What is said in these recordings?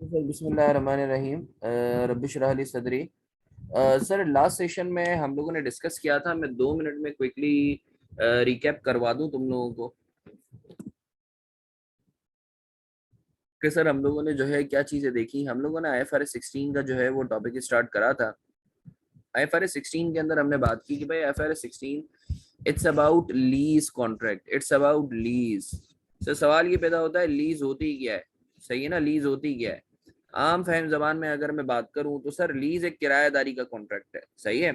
Sir बिस्मिल्लाहिर्रहमानिर्रहीम। रब्बिश रह ली सदरी। सर लास्ट सेशन में हम लोगों ने डिस्कस किया था, मैं 2 मिनट में क्विकली रिकैप करवा दूं तुम लोगों को कि सर हम लोगों ने जो है क्या चीज़ें देखी। हम लोगों ने IFRS 16 का जो है वो टॉपिक स्टार्ट करा था। IFRS 16 के अंदर हमने बात की कि भाई IFRS 16 it's about lease contract, it's about lease. Sir सवाल ये पैदा होता है लीज होती क्या है। सही है ना, लीज होती क्या है। आम फहम जबान में अगर मैं बात करूं तो सर लीज एक किराएदारी का कॉन्ट्रैक्ट है। सही है।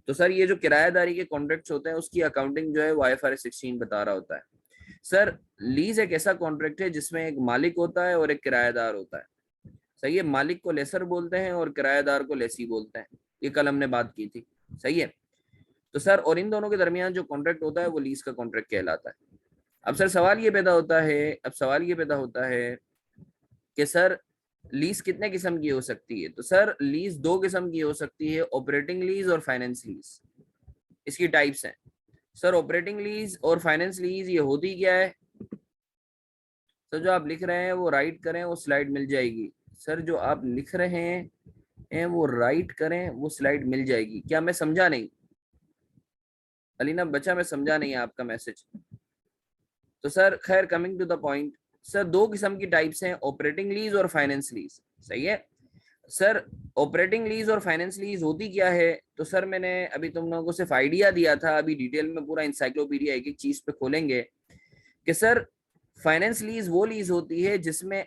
तो सर ये जो किराएदारी के कॉन्ट्रैक्ट्स होते हैं उसकी अकाउंटिंग जो है वो IFRS 16 बता रहा होता है। सर लीज एक ऐसा कॉन्ट्रैक्ट है जिसमें एक मालिक होता है और एक किराएदार होता है। सही है। मालिक को लेसर बोलते हैं और किराएदार को लेसी बोलते हैं। ये कल हमने बात की थी। सही है। तो सर और इन दोनों के दरमियान जो कॉन्ट्रैक्ट होता है वो लीज का कॉन्ट्रैक्ट कहलाता है। अब सर सवाल ये पैदा होता है, अब सवाल ये पैदा होता है कि सर लीज कितने किस्म की हो सकती है। तो सर लीज दो किस्म की हो सकती है, ऑपरेटिंग लीज और फाइनेंस लीज। इसकी टाइप्स हैं। सर ऑपरेटिंग लीज और फाइनेंस लीज ये होती क्या है। सर जो आप लिख रहे हैं वो राइट करें, वो स्लाइड मिल जाएगी। सर जो आप लिख रहे हैं वो राइट करें, वो स्लाइड मिल जाएगी। क्या मैं समझा नहीं अलीना बच्चा, मैं समझा नहीं आपका मैसेज। तो सर खैर coming to the point, sir दो किस्म की टाइप्स हैं, ऑपरेटिंग लीज और फाइनेंस लीज। सही है। सर ऑपरेटिंग लीज और फाइनेंस लीज होती क्या है। तो सर मैंने अभी तुम लोगों को सिर्फ आइडिया दिया था, अभी डिटेल में पूरा इंसाइक्लोपीडिया एक एक चीज पे खोलेंगे कि सर फाइनेंस लीज वो लीज होती है जिसमें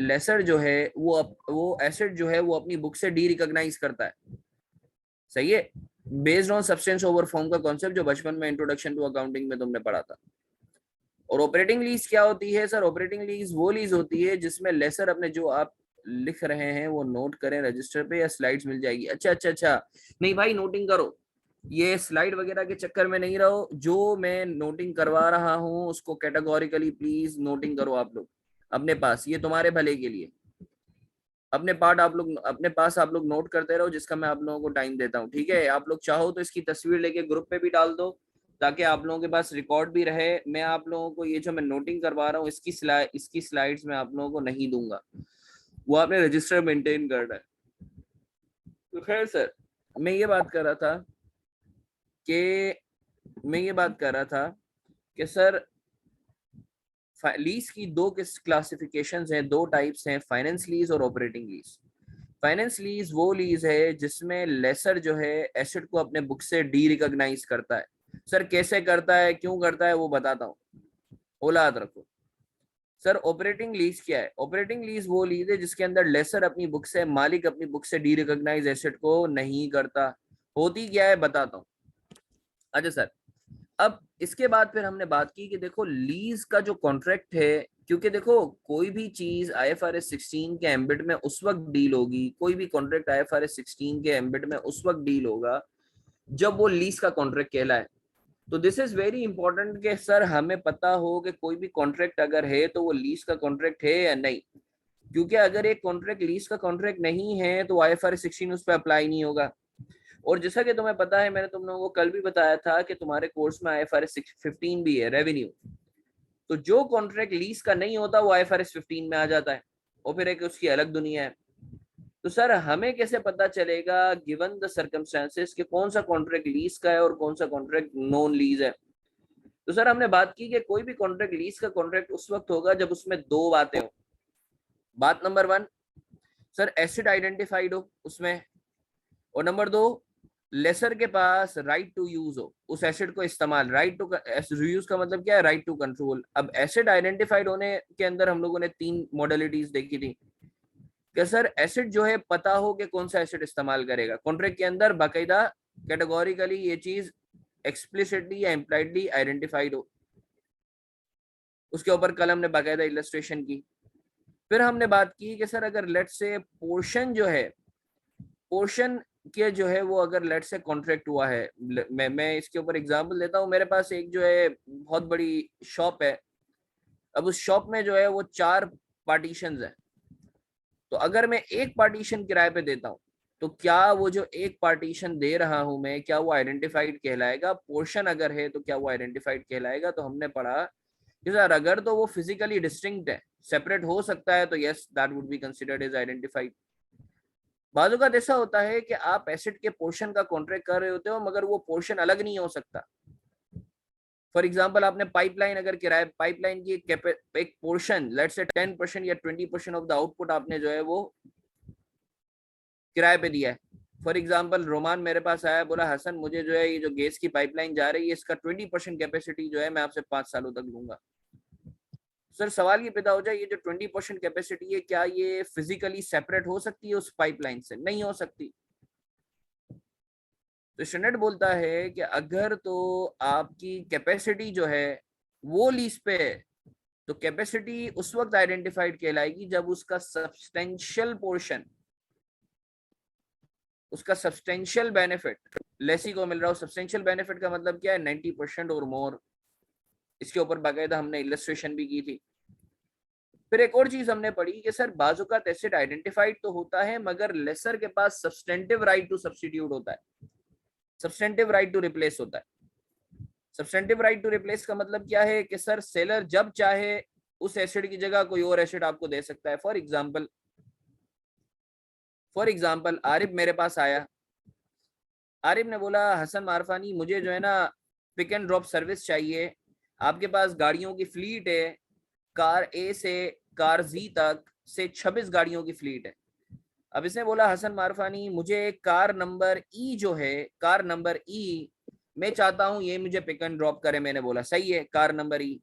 लेसर जो है वो एसेट जो है वो अपनी बुक से डी रिकॉग्नाइज करता है। सही है। Based on substance over form का कॉन्सेप्ट जो बचपन में इंट्रोडक्शन टू अकाउंटिंग में तुमने पढ़ा था। और ऑपरेटिंग लीज क्या होती है। सर ऑपरेटिंग लीज वो लीज होती है जिसमें लेसर अपने जो आप लिख रहे हैं वो नोट करें रजिस्टर पे या स्लाइड्स मिल जाएगी। अच्छा अच्छा अच्छा, नहीं भाई नोटिंग करो, ये स्लाइड वगैरह के चक्कर में नहीं रहो। जो मैं नोटिंग करवा रहा हूँ उसको कैटेगोरिकली प्लीज नोटिंग करो आप लोग अपने पास, ये तुम्हारे भले के लिए। अपने पार्ट आप लोग अपने पास आप लोग नोट करते रहो, जिसका मैं आप लोगों को टाइम देता हूँ। ठीक है। आप लोग चाहो तो इसकी तस्वीर लेके ग्रुप पे भी डाल दो ताकि आप लोगों के पास रिकॉर्ड भी रहे। मैं आप लोगों को ये जो मैं नोटिंग करवा रहा हूँ इसकी स्लाइड्स मैं आप लोगों को नहीं दूंगा, वो आपने रजिस्टर मेंटेन करना है। तो खैर सर मैं ये बात कर रहा था कि मैं ये बात कर रहा था कि सर लीज की दो किस क्लासिफिकेशन हैं, दो टाइप्स हैं, फाइनेंस लीज और ऑपरेटिंग लीज। फाइनेंस लीज वो लीज है जिसमें लेसर जो है एसेट को अपने बुक से डी रिकॉग्नाइज करता है। सर कैसे करता है, क्यों करता है, वो बताता हूँ, औलाद रखो। सर ऑपरेटिंग लीज क्या है। ऑपरेटिंग लीज वो लीज है जिसके अंदर लेसर अपनी बुक से मालिक अपनी बुक से डी रिकॉग्नाइज एसेट को नहीं करता। होती क्या है बताता हूँ। अच्छा सर अब इसके बाद फिर हमने बात की कि देखो लीज का जो कॉन्ट्रैक्ट है, क्योंकि देखो कोई भी चीज IFRS 16 के एम्बिट में उस वक्त डील होगी, कोई भी कॉन्ट्रैक्ट IFRS 16 के एम्बिट में उस वक्त डील होगा जब वो लीज का कॉन्ट्रैक्ट कहलाए। तो दिस इज वेरी इंपॉर्टेंट कि सर हमें पता हो कि कोई भी कॉन्ट्रैक्ट अगर है तो वो लीज का कॉन्ट्रैक्ट है या नहीं। क्योंकि अगर एक कॉन्ट्रैक्ट लीज का कॉन्ट्रैक्ट नहीं है तो IFRS 16 उस पर अप्लाई नहीं होगा। और जैसा कि तुम्हें पता है, मैंने तुम लोगों को कल भी बताया था कि तुम्हारे कोर्स में IFRS 15 भी है, रेवेन्यू। तो जो कॉन्ट्रैक्ट लीज का नहीं होता वो IFRS 15 में आ जाता है और फिर एक उसकी अलग दुनिया है। तो सर हमें कैसे पता चलेगा गिवन द सर्कमस्टेंसेस कि कौन सा कॉन्ट्रैक्ट लीज का है और कौन सा कॉन्ट्रैक्ट नॉन लीज है। तो सर हमने बात की कि कोई भी कॉन्ट्रैक्ट लीज का कॉन्ट्रैक्ट उस वक्त होगा जब उसमें दो बातें हो। बात number one, sir acid identified हो उसमें, और नंबर दो लेसर के पास राइट टू यूज हो उस एसिड को इस्तेमाल। राइट टू यूज का मतलब क्या है, राइट टू कंट्रोल। अब एसिड आइडेंटिफाइड होने के अंदर हम लोगों ने तीन मॉडलिटीज देखी थी कि सर एसिड जो है पता हो कि कौन सा एसिड इस्तेमाल करेगा। कॉन्ट्रैक्ट के अंदर बाकायदा कैटेगोरिकली ये चीज एक्सप्लिसिटली या इम्प्लाइडली आइडेंटिफाइड हो, उसके ऊपर कल हमने बाकायदा इलस्ट्रेशन की। फिर हमने बात की कि सर अगर लेट से पोर्शन जो है, पोर्शन के जो है वो अगर लेट से कॉन्ट्रैक्ट हुआ है, मैं इसके ऊपर एग्जांपल देता हूँ। मेरे पास एक जो है बहुत बड़ी शॉप है। अब उस शॉप में जो है वो 4 पार्टीशंस है। तो अगर मैं एक पार्टीशन किराए पे देता हूँ तो क्या वो जो एक पार्टीशन दे रहा हूं मैं, क्या वो आइडेंटिफाइड कहलाएगा। पोर्शन अगर है तो क्या वो आइडेंटिफाइड कहलाएगा। तो हमने पढ़ा कि सर अगर तो वो फिजिकली डिस्टिंक्ट है सेपरेट हो सकता है तो yes that would be considered as identified. बाजू का ऐसा होता है कि आप एसेट के पोर्शन का कॉन्ट्रैक्ट कर रहे होते हो मगर वो पोर्शन अलग नहीं हो सकता। फॉर एग्जाम्पल आपने पाइपलाइन अगर किराए पाइपलाइन की एक पोर्शन लेट्स से 10% या 20% ऑफ द आउटपुट आपने जो है वो किराए पे दिया है। फॉर एग्जाम्पल रोमान मेरे पास आया बोला हसन मुझे जो है ये जो गैस की पाइपलाइन जा रही है इसका 20% कैपेसिटी जो है मैं आपसे 5 सालों तक लूंगा। सर सवाल ये पैदा हो जाए ये जो 20% कैपेसिटी है क्या ये फिजिकली सेपरेट हो सकती है उस पाइपलाइन से? नहीं हो सकती। तो स्टैंडर्ड बोलता है कि अगर तो आपकी कैपेसिटी जो है वो लीज पे है तो कैपेसिटी उस वक्त आइडेंटिफाइड कहलाएगी जब उसका सब्सटेंशियल बेनिफिट लेसी को मिल रहा हो। सब्सटेंशियल बेनिफिट का मतलब क्या है? 90% और मोर। इसके ऊपर बाकायदा हमने इलस्ट्रेशन भी की थी। फिर एक और चीज हमने पढ़ी कि सर बाजुकात एसिड आइडेंटिफाइड तो होता है मगर लेसर के पास सब्सटेंटिव राइट टू सब्स्टिट्यूट होता है, सब्सटेंटिव राइट टू रिप्लेस होता है। सब्सटेंटिव राइट टू रिप्लेस का मतलब क्या है कि सर सेलर जब चाहे उस एसिड की जगह कोई और एसिड आपको दे सकता है। फॉर एग्जाम्पल आरिफ मेरे पास आया, आरिफ ने बोला हसन मारफानी मुझे जो है ना पिक एंड ड्रॉप सर्विस चाहिए, आपके पास गाड़ियों की फ्लीट है, कार ए से कार जी तक से 26 गाड़ियों की फ्लीट है। अब इसने बोला हसन मारफानी मुझे कार नंबर ई जो है, कार नंबर ई मैं चाहता हूं ये मुझे पिक एंड ड्रॉप करे। मैंने बोला सही है कार नंबर ई।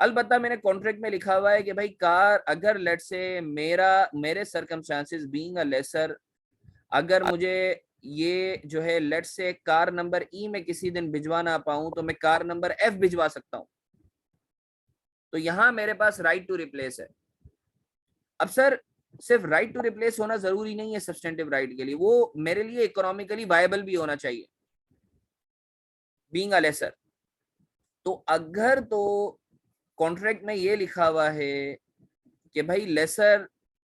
अलबत्ता मैंने कॉन्ट्रैक्ट में लिखा हुआ है कि भाई कार अगर लेट से मेरे सर्कमस्टांसेस बीइंग अ लेसर अगर मुझे ये जो है लेट से कार नंबर ई में किसी दिन भिजवा ना पाऊं तो मैं कार नंबर एफ भिजवा सकता हूं। तो यहां मेरे पास राइट टू रिप्लेस है। अब सर सिर्फ राइट टू रिप्लेस होना जरूरी नहीं है सब्सटेंटिव राइट के लिए, वो मेरे लिए इकोनॉमिकली वायबल भी होना चाहिए बीइंग अ लेसर। तो अगर तो कॉन्ट्रैक्ट में ये लिखा हुआ है कि भाई लेसर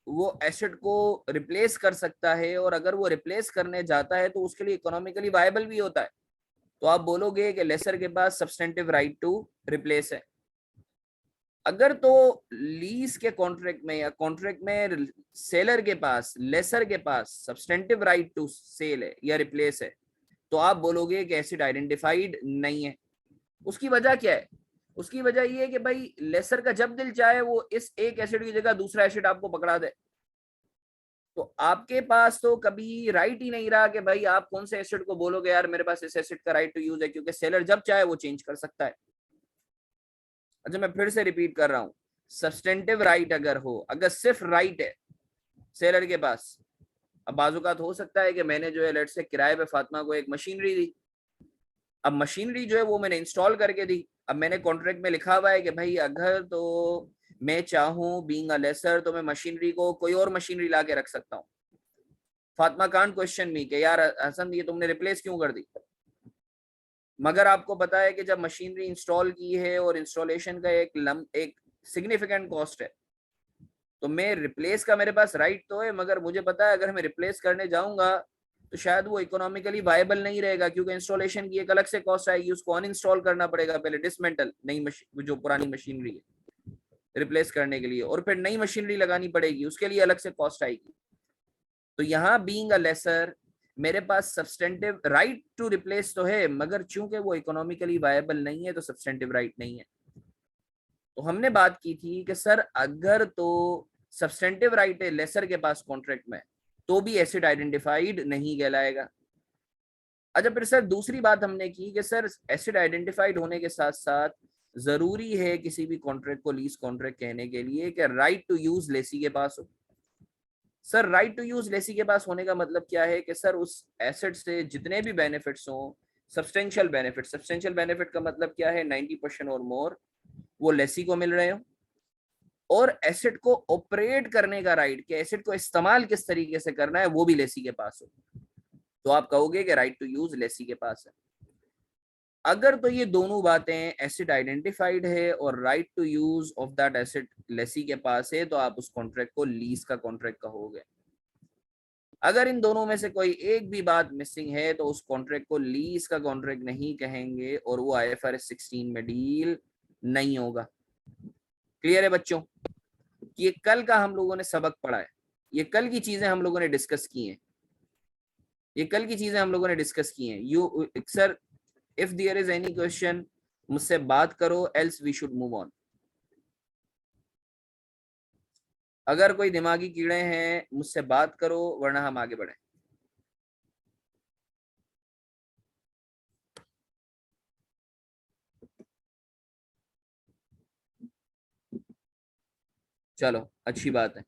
वो एसेट को रिप्लेस कर सकता है और अगर वो रिप्लेस करने जाता है तो उसके लिए इकोनॉमिकली वायबल भी होता है, तो आप बोलोगे कि लेसर के पास सब्सटेंटिव राइट टू रिप्लेस है। अगर तो लीज के कॉन्ट्रैक्ट में या कॉन्ट्रैक्ट में सेलर के पास लेसर के पास सब्सटेंटिव राइट टू सेल है या रिप्लेस है तो आप बोलोगे कि एसिड आइडेंटिफाइड नहीं है। उसकी वजह क्या है? उसकी वजह ये है कि भाई लेसर का जब दिल चाहे वो इस एक एसिड की जगह दूसरा एसिड आपको पकड़ा दे, तो आपके पास तो कभी राइट ही नहीं रहा कि भाई आप कौन से एसिड को बोलोगे यार मेरे पास इस एसिड का राइट टू यूज है, क्योंकि सेलर जब चाहे वो चेंज कर सकता है। अच्छा मैं फिर से रिपीट कर रहा हूं, सब्सटेंटिव राइट अगर हो, अगर सिर्फ राइट है सेलर के पास, अब बाजुकात हो सकता है कि मैंने जो है लेट से किराए पे फातिमा को एक मशीनरी दी, अब मशीनरी जो है वो मैंने इंस्टॉल करके दी। अब मैंने कॉन्ट्रैक्ट में लिखा हुआ है कि भाई अगर तो मैं चाहूं बीइंग अ लेसर तो मैं मशीनरी को कोई और मशीनरी ला के रख सकता हूँ। फातिमा कांट क्वेश्चन मी कि यार हसन ये तुमने रिप्लेस क्यों कर दी, मगर आपको पता है कि जब मशीनरी इंस्टॉल की है और इंस्टॉलेशन का एक सिग्निफिकेंट कॉस्ट है, तो मैं रिप्लेस का मेरे पास राइट तो है मगर मुझे पता है अगर मैं रिप्लेस करने जाऊंगा तो शायद वो इकोनॉमिकली वायबल नहीं रहेगा, क्योंकि इंस्टॉलेशन की एक अलग से कॉस्ट आएगी, उसको अनइंस्टॉल करना पड़ेगा पहले, डिसमेंटल नई मशीन जो पुरानी मशीनरी है रिप्लेस करने के लिए, और फिर नई मशीनरी लगानी पड़ेगी उसके लिए अलग से कॉस्ट आएगी। तो यहाँ बीइंग अ लेसर मेरे पास सब्सटेंटिव राइट टू रिप्लेस तो है मगर चूंकि वो इकोनॉमिकली वायबल नहीं है तो सब्सटेंटिव राइट नहीं है। तो हमने बात की थी कि सर अगर तो सब्सटेंटिव राइट है लेसर के पास कॉन्ट्रैक्ट में तो भी एसिड आइडेंटिफाइड नहीं कहलाएगा। अच्छा फिर सर दूसरी बात हमने की कि सर एसिड आइडेंटिफाइड होने के साथ साथ जरूरी है किसी भी कॉन्ट्रैक्ट को लीज कॉन्ट्रैक्ट कहने के लिए कि राइट टू यूज लेसी के पास हो। Sir right to use lessee के पास होने का मतलब क्या है कि सर उस एसेट से जितने भी बेनिफिट्स हों, सब्सटेंशियल बेनिफिट का मतलब क्या है? 90% और मोर वो लेसी को मिल रहे हो, और एसेट को ऑपरेट करने का राइट कि एसेट को इस्तेमाल किस तरीके से करना है वो भी लेसी के पास हो, तो आप कहोगे कि राइट टू यूज लेसी के पास है। अगर तो ये दोनों बातें एसिड आइडेंटिफाइड है और right to use of that asset lessee के पास है तो आप उस कॉन्ट्रैक्ट को लीज का कॉन्ट्रैक्ट कहोगे। अगर इन दोनों में से कोई एक भी बात मिसिंग है तो उस कॉन्ट्रैक्ट को लीज का कॉन्ट्रैक्ट नहीं कहेंगे और वो IFRS 16 में डील नहीं होगा। क्लियर है बच्चों? कि ये कल का हम लोगों ने सबक पढ़ा है, ये कल की चीजें हम लोगों ने डिस्कस की हैं, ये कल की चीजें हम लोगों ने डिस्कस की हैं। You sir, if there is any question मुझसे बात करो, else we should move on. अगर कोई दिमागी कीड़े हैं मुझसे बात करो, वरना हम आगे बढ़े। चलो अच्छी बात है।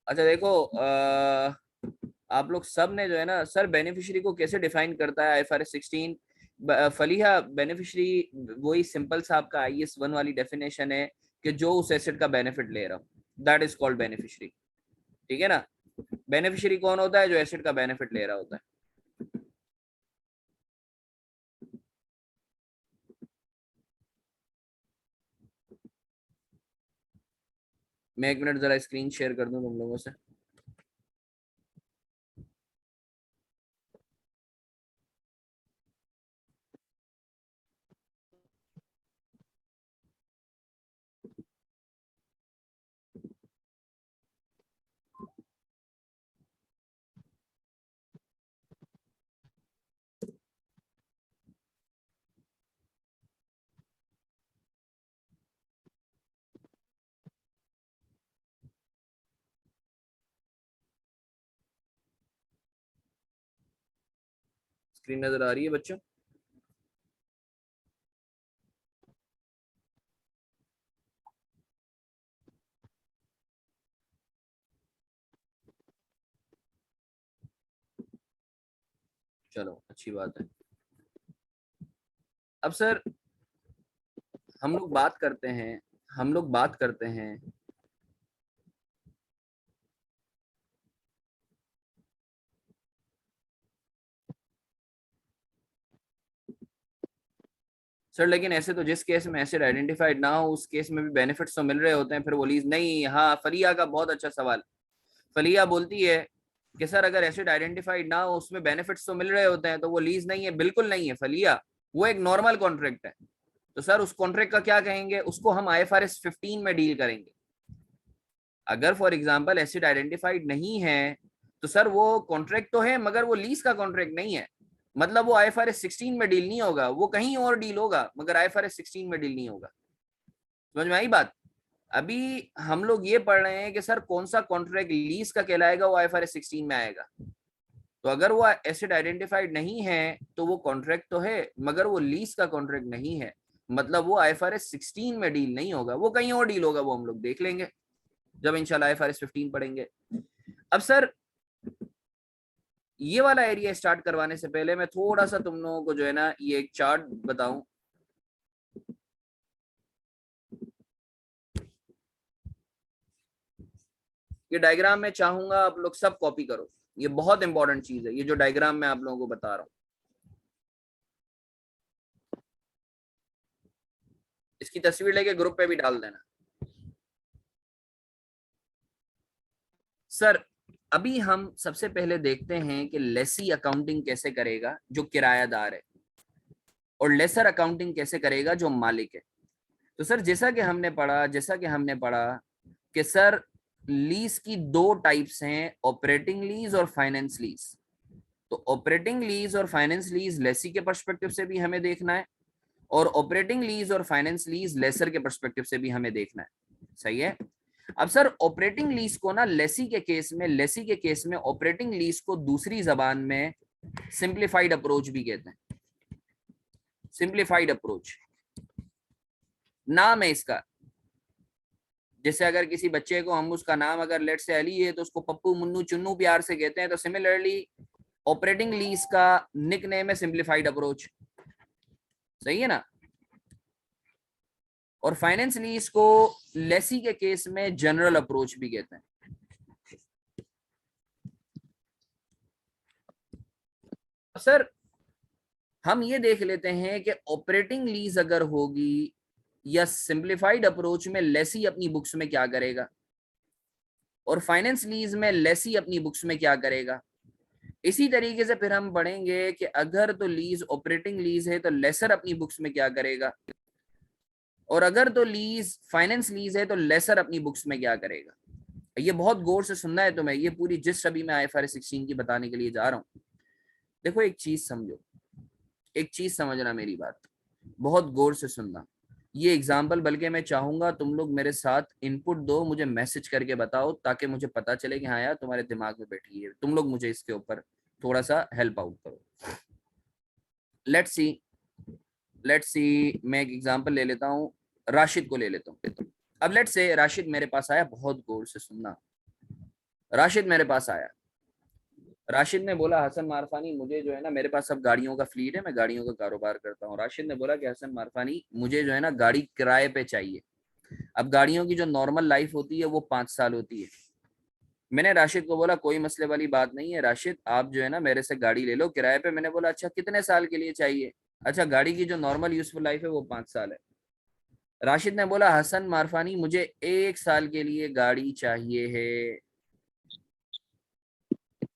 अच्छा देखो, आप लोग सब ने जो है ना सर, बेनिफिशियरी को कैसे डिफाइन करता है आईएफआरएस 16? फलीहा, बेनिफिशियरी वही सिंपल सा आपका IS 1 वाली डेफिनेशन है कि जो उस एसेट का बेनिफिट ले रहा हो, दैट इज कॉल्ड बेनिफिशियरी। ठीक है ना? बेनिफिशियरी कौन होता है? जो एसेट का बेनिफिट ले रहा होता है। मैं एक मिनट जरा स्क्रीन शेयर कर दूं तुम लोगों से। स्क्रीन नजर आ रही है बच्चों? चलो अच्छी बात है। अब सर हम लोग बात करते हैं, हम लोग बात करते हैं सर, लेकिन ऐसे तो जिस केस में एसिड आइडेंटिफाइड ना हो उस केस में भी बेनिफिट्स तो मिल रहे होते हैं, फिर वो लीज नहीं। हाँ, फलिया का बहुत अच्छा सवाल। फलिया बोलती है कि सर अगर एसिड आइडेंटिफाइड ना हो उसमें बेनिफिट्स तो मिल रहे होते हैं, तो वो लीज नहीं है। बिल्कुल नहीं है फलिया, वो एक नॉर्मल कॉन्ट्रैक्ट है। तो सर उस कॉन्ट्रैक्ट का क्या कहेंगे? उसको हम IFRS 15 में डील करेंगे। अगर फॉर एग्जाम्पल एसिड आइडेंटिफाइड नहीं है तो सर वो कॉन्ट्रैक्ट तो है मगर वो लीज का कॉन्ट्रैक्ट नहीं है। मतलब वो IFRS 16 में डील नहीं होगा, वो कहीं और डील होगा मगर IFRS 16 में डील नहीं होगा। समझ में आई बात? अभी हम लोग ये पढ़ रहे हैं कि सर कौन सा कॉन्ट्रैक्ट लीज का कहलाएगा, वो IFRS 16 में आएगा। तो अगर वो एसिड आइडेंटिफाइड नहीं है तो वो कॉन्ट्रैक्ट तो है मगर वो लीज का कॉन्ट्रैक्ट नहीं है, मतलब वो IFRS 16 में डील नहीं होगा, वो कहीं और डील होगा। वो हम लोग देख लेंगे जब इंशाल्लाह IFRS 15 पढ़ेंगे। अब सर ये वाला एरिया स्टार्ट करवाने से पहले मैं थोड़ा सा तुम लोगों को जो है ना ये एक चार्ट बताऊं। ये डायग्राम मैं चाहूंगा आप लोग सब कॉपी करो, ये बहुत इंपॉर्टेंट चीज है, ये जो डायग्राम मैं आप लोगों को बता रहा हूं। इसकी तस्वीर लेके ग्रुप पे भी डाल देना। सर अभी हम सबसे पहले देखते हैं कि लेसी अकाउंटिंग कैसे करेगा जो किरायादार है, और लेसर अकाउंटिंग कैसे करेगा जो मालिक है। तो सर जैसा कि हमने पढ़ा कि सर लीज की दो टाइप्स हैं, ऑपरेटिंग लीज और फाइनेंस लीज। तो ऑपरेटिंग लीज और फाइनेंस लीज लेसी के पर्सपेक्टिव से भी हमें देखना है, और ऑपरेटिंग लीज और फाइनेंस लीज लेसर के पर्सपेक्टिव से भी हमें देखना है। सही है? अब सर ऑपरेटिंग लीज को ना लेसी के केस में ऑपरेटिंग लीज को दूसरी जबान में सिंप्लीफाइड अप्रोच भी कहते हैं। सिंप्लीफाइड अप्रोच नाम है इसका। जैसे अगर किसी बच्चे को हम उसका नाम अगर लेट से अली है तो उसको पप्पू मुन्नू चुन्नू प्यार से कहते हैं, तो सिमिलरली ऑपरेटिंग लीज का निक नेम है सिंप्लीफाइड अप्रोच। सही है ना? और फाइनेंस लीज को लेसी के केस में जनरल अप्रोच भी कहते हैं। सर हम ये देख लेते हैं कि ऑपरेटिंग लीज अगर होगी या सिंप्लीफाइड अप्रोच में लेसी अपनी बुक्स में क्या करेगा, और फाइनेंस लीज में लेसी अपनी बुक्स में क्या करेगा। इसी तरीके से फिर हम पढ़ेंगे कि अगर तो लीज ऑपरेटिंग लीज है तो लेसर अपनी बुक्स में क्या करेगा, और अगर तो लीज फाइनेंस लीज है तो लेसर अपनी बुक्स में क्या करेगा? ये बहुत गौर से सुनना है तुम्हें, ये पूरी जिस्ट अभी मैं IFRS 16 की बताने के लिए जा रहा हूँ। देखो एक चीज समझो, एक चीज समझना मेरी बात, बहुत गौर से सुनना। ये एग्जाम्पल बल्कि मैं चाहूंगा तुम लोग मेरे साथ इनपुट दो, मुझे मैसेज करके बताओ ताकि मुझे पता चले कि हाँ यार तुम्हारे दिमाग में बैठी है, तुम लोग मुझे इसके ऊपर थोड़ा सा हेल्प आउट करो। लेट्स सी, लेट्स सी, मैं एक एग्जांपल ले लेता हूँ, राशिद को ले लेता हूँ। अब लेट्स से राशिद मेरे पास आया, बहुत गौर से सुनना। राशिद मेरे पास आया, राशिद ने बोला हसन मारफानी मुझे जो है ना, मेरे पास सब गाड़ियों का फ्लीट है, मैं गाड़ियों का कारोबार करता हूँ। राशिद ने बोला कि हसन मारफानी मुझे जो है ना गाड़ी किराए पे चाहिए। अब गाड़ियों की जो नॉर्मल लाइफ होती है वो 5 साल होती है। मैंने राशिद को बोला कोई मसले वाली बात नहीं है राशिद, आप जो है ना मेरे से गाड़ी ले लो किराए पे। मैंने बोला अच्छा कितने साल के लिए चाहिए? अच्छा गाड़ी की जो नॉर्मल यूजफुल लाइफ है वो 5 साल है। राशिद ने बोला हसन मारफानी मुझे 1 साल के लिए गाड़ी चाहिए है।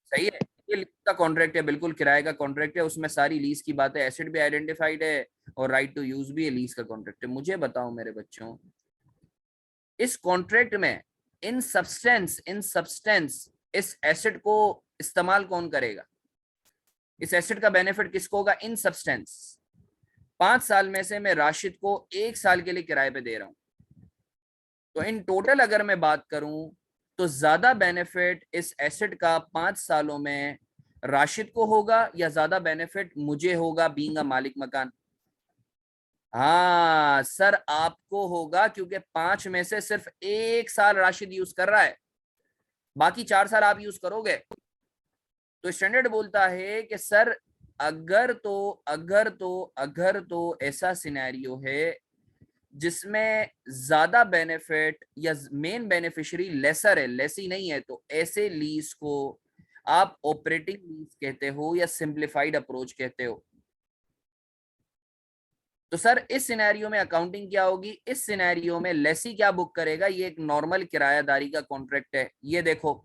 सही है, ये लीज का कॉन्ट्रैक्ट है, बिल्कुल किराए का कॉन्ट्रैक्ट है, उसमें सारी लीज की बातें, एसेट भी आइडेंटिफाइड है और राइट टू यूज भी है, लीज का कॉन्ट्रैक्ट है। मुझे बताओ मेरे बच्चों, इस कॉन्ट्रैक्ट में इन सब्सटेंस इस एसेट को इस्तेमाल कौन करेगा? इस एसेट का बेनिफिट किसको होगा? इन सब्सटेंस। 5 साल में से मैं राशिद को 1 साल के लिए किराए पे दे रहा हूं, तो इन टोटल अगर मैं बात करूं तो ज्यादा बेनिफिट इस एसेट का 5 सालों में राशिद को होगा या ज्यादा बेनिफिट मुझे होगा बीइंग अ मालिक मकान? हाँ सर आपको होगा, क्योंकि 5 में से सिर्फ 1 साल राशिद यूज कर रहा है, बाकी 4 साल आप यूज करोगे। तो स्टैंडर्ड बोलता है कि सर अगर तो ऐसा सिनेरियो है जिसमें ज्यादा बेनिफिट या मेन बेनिफिशियरी लेसर है, लेसी नहीं है, तो ऐसे लीज को आप ऑपरेटिंग लीज कहते हो या सिंप्लीफाइड अप्रोच कहते हो। तो सर इस सिनेरियो में अकाउंटिंग क्या होगी? इस सिनेरियो में लेसी क्या बुक करेगा? ये एक नॉर्मल किरायादारी का कॉन्ट्रैक्ट है, ये देखो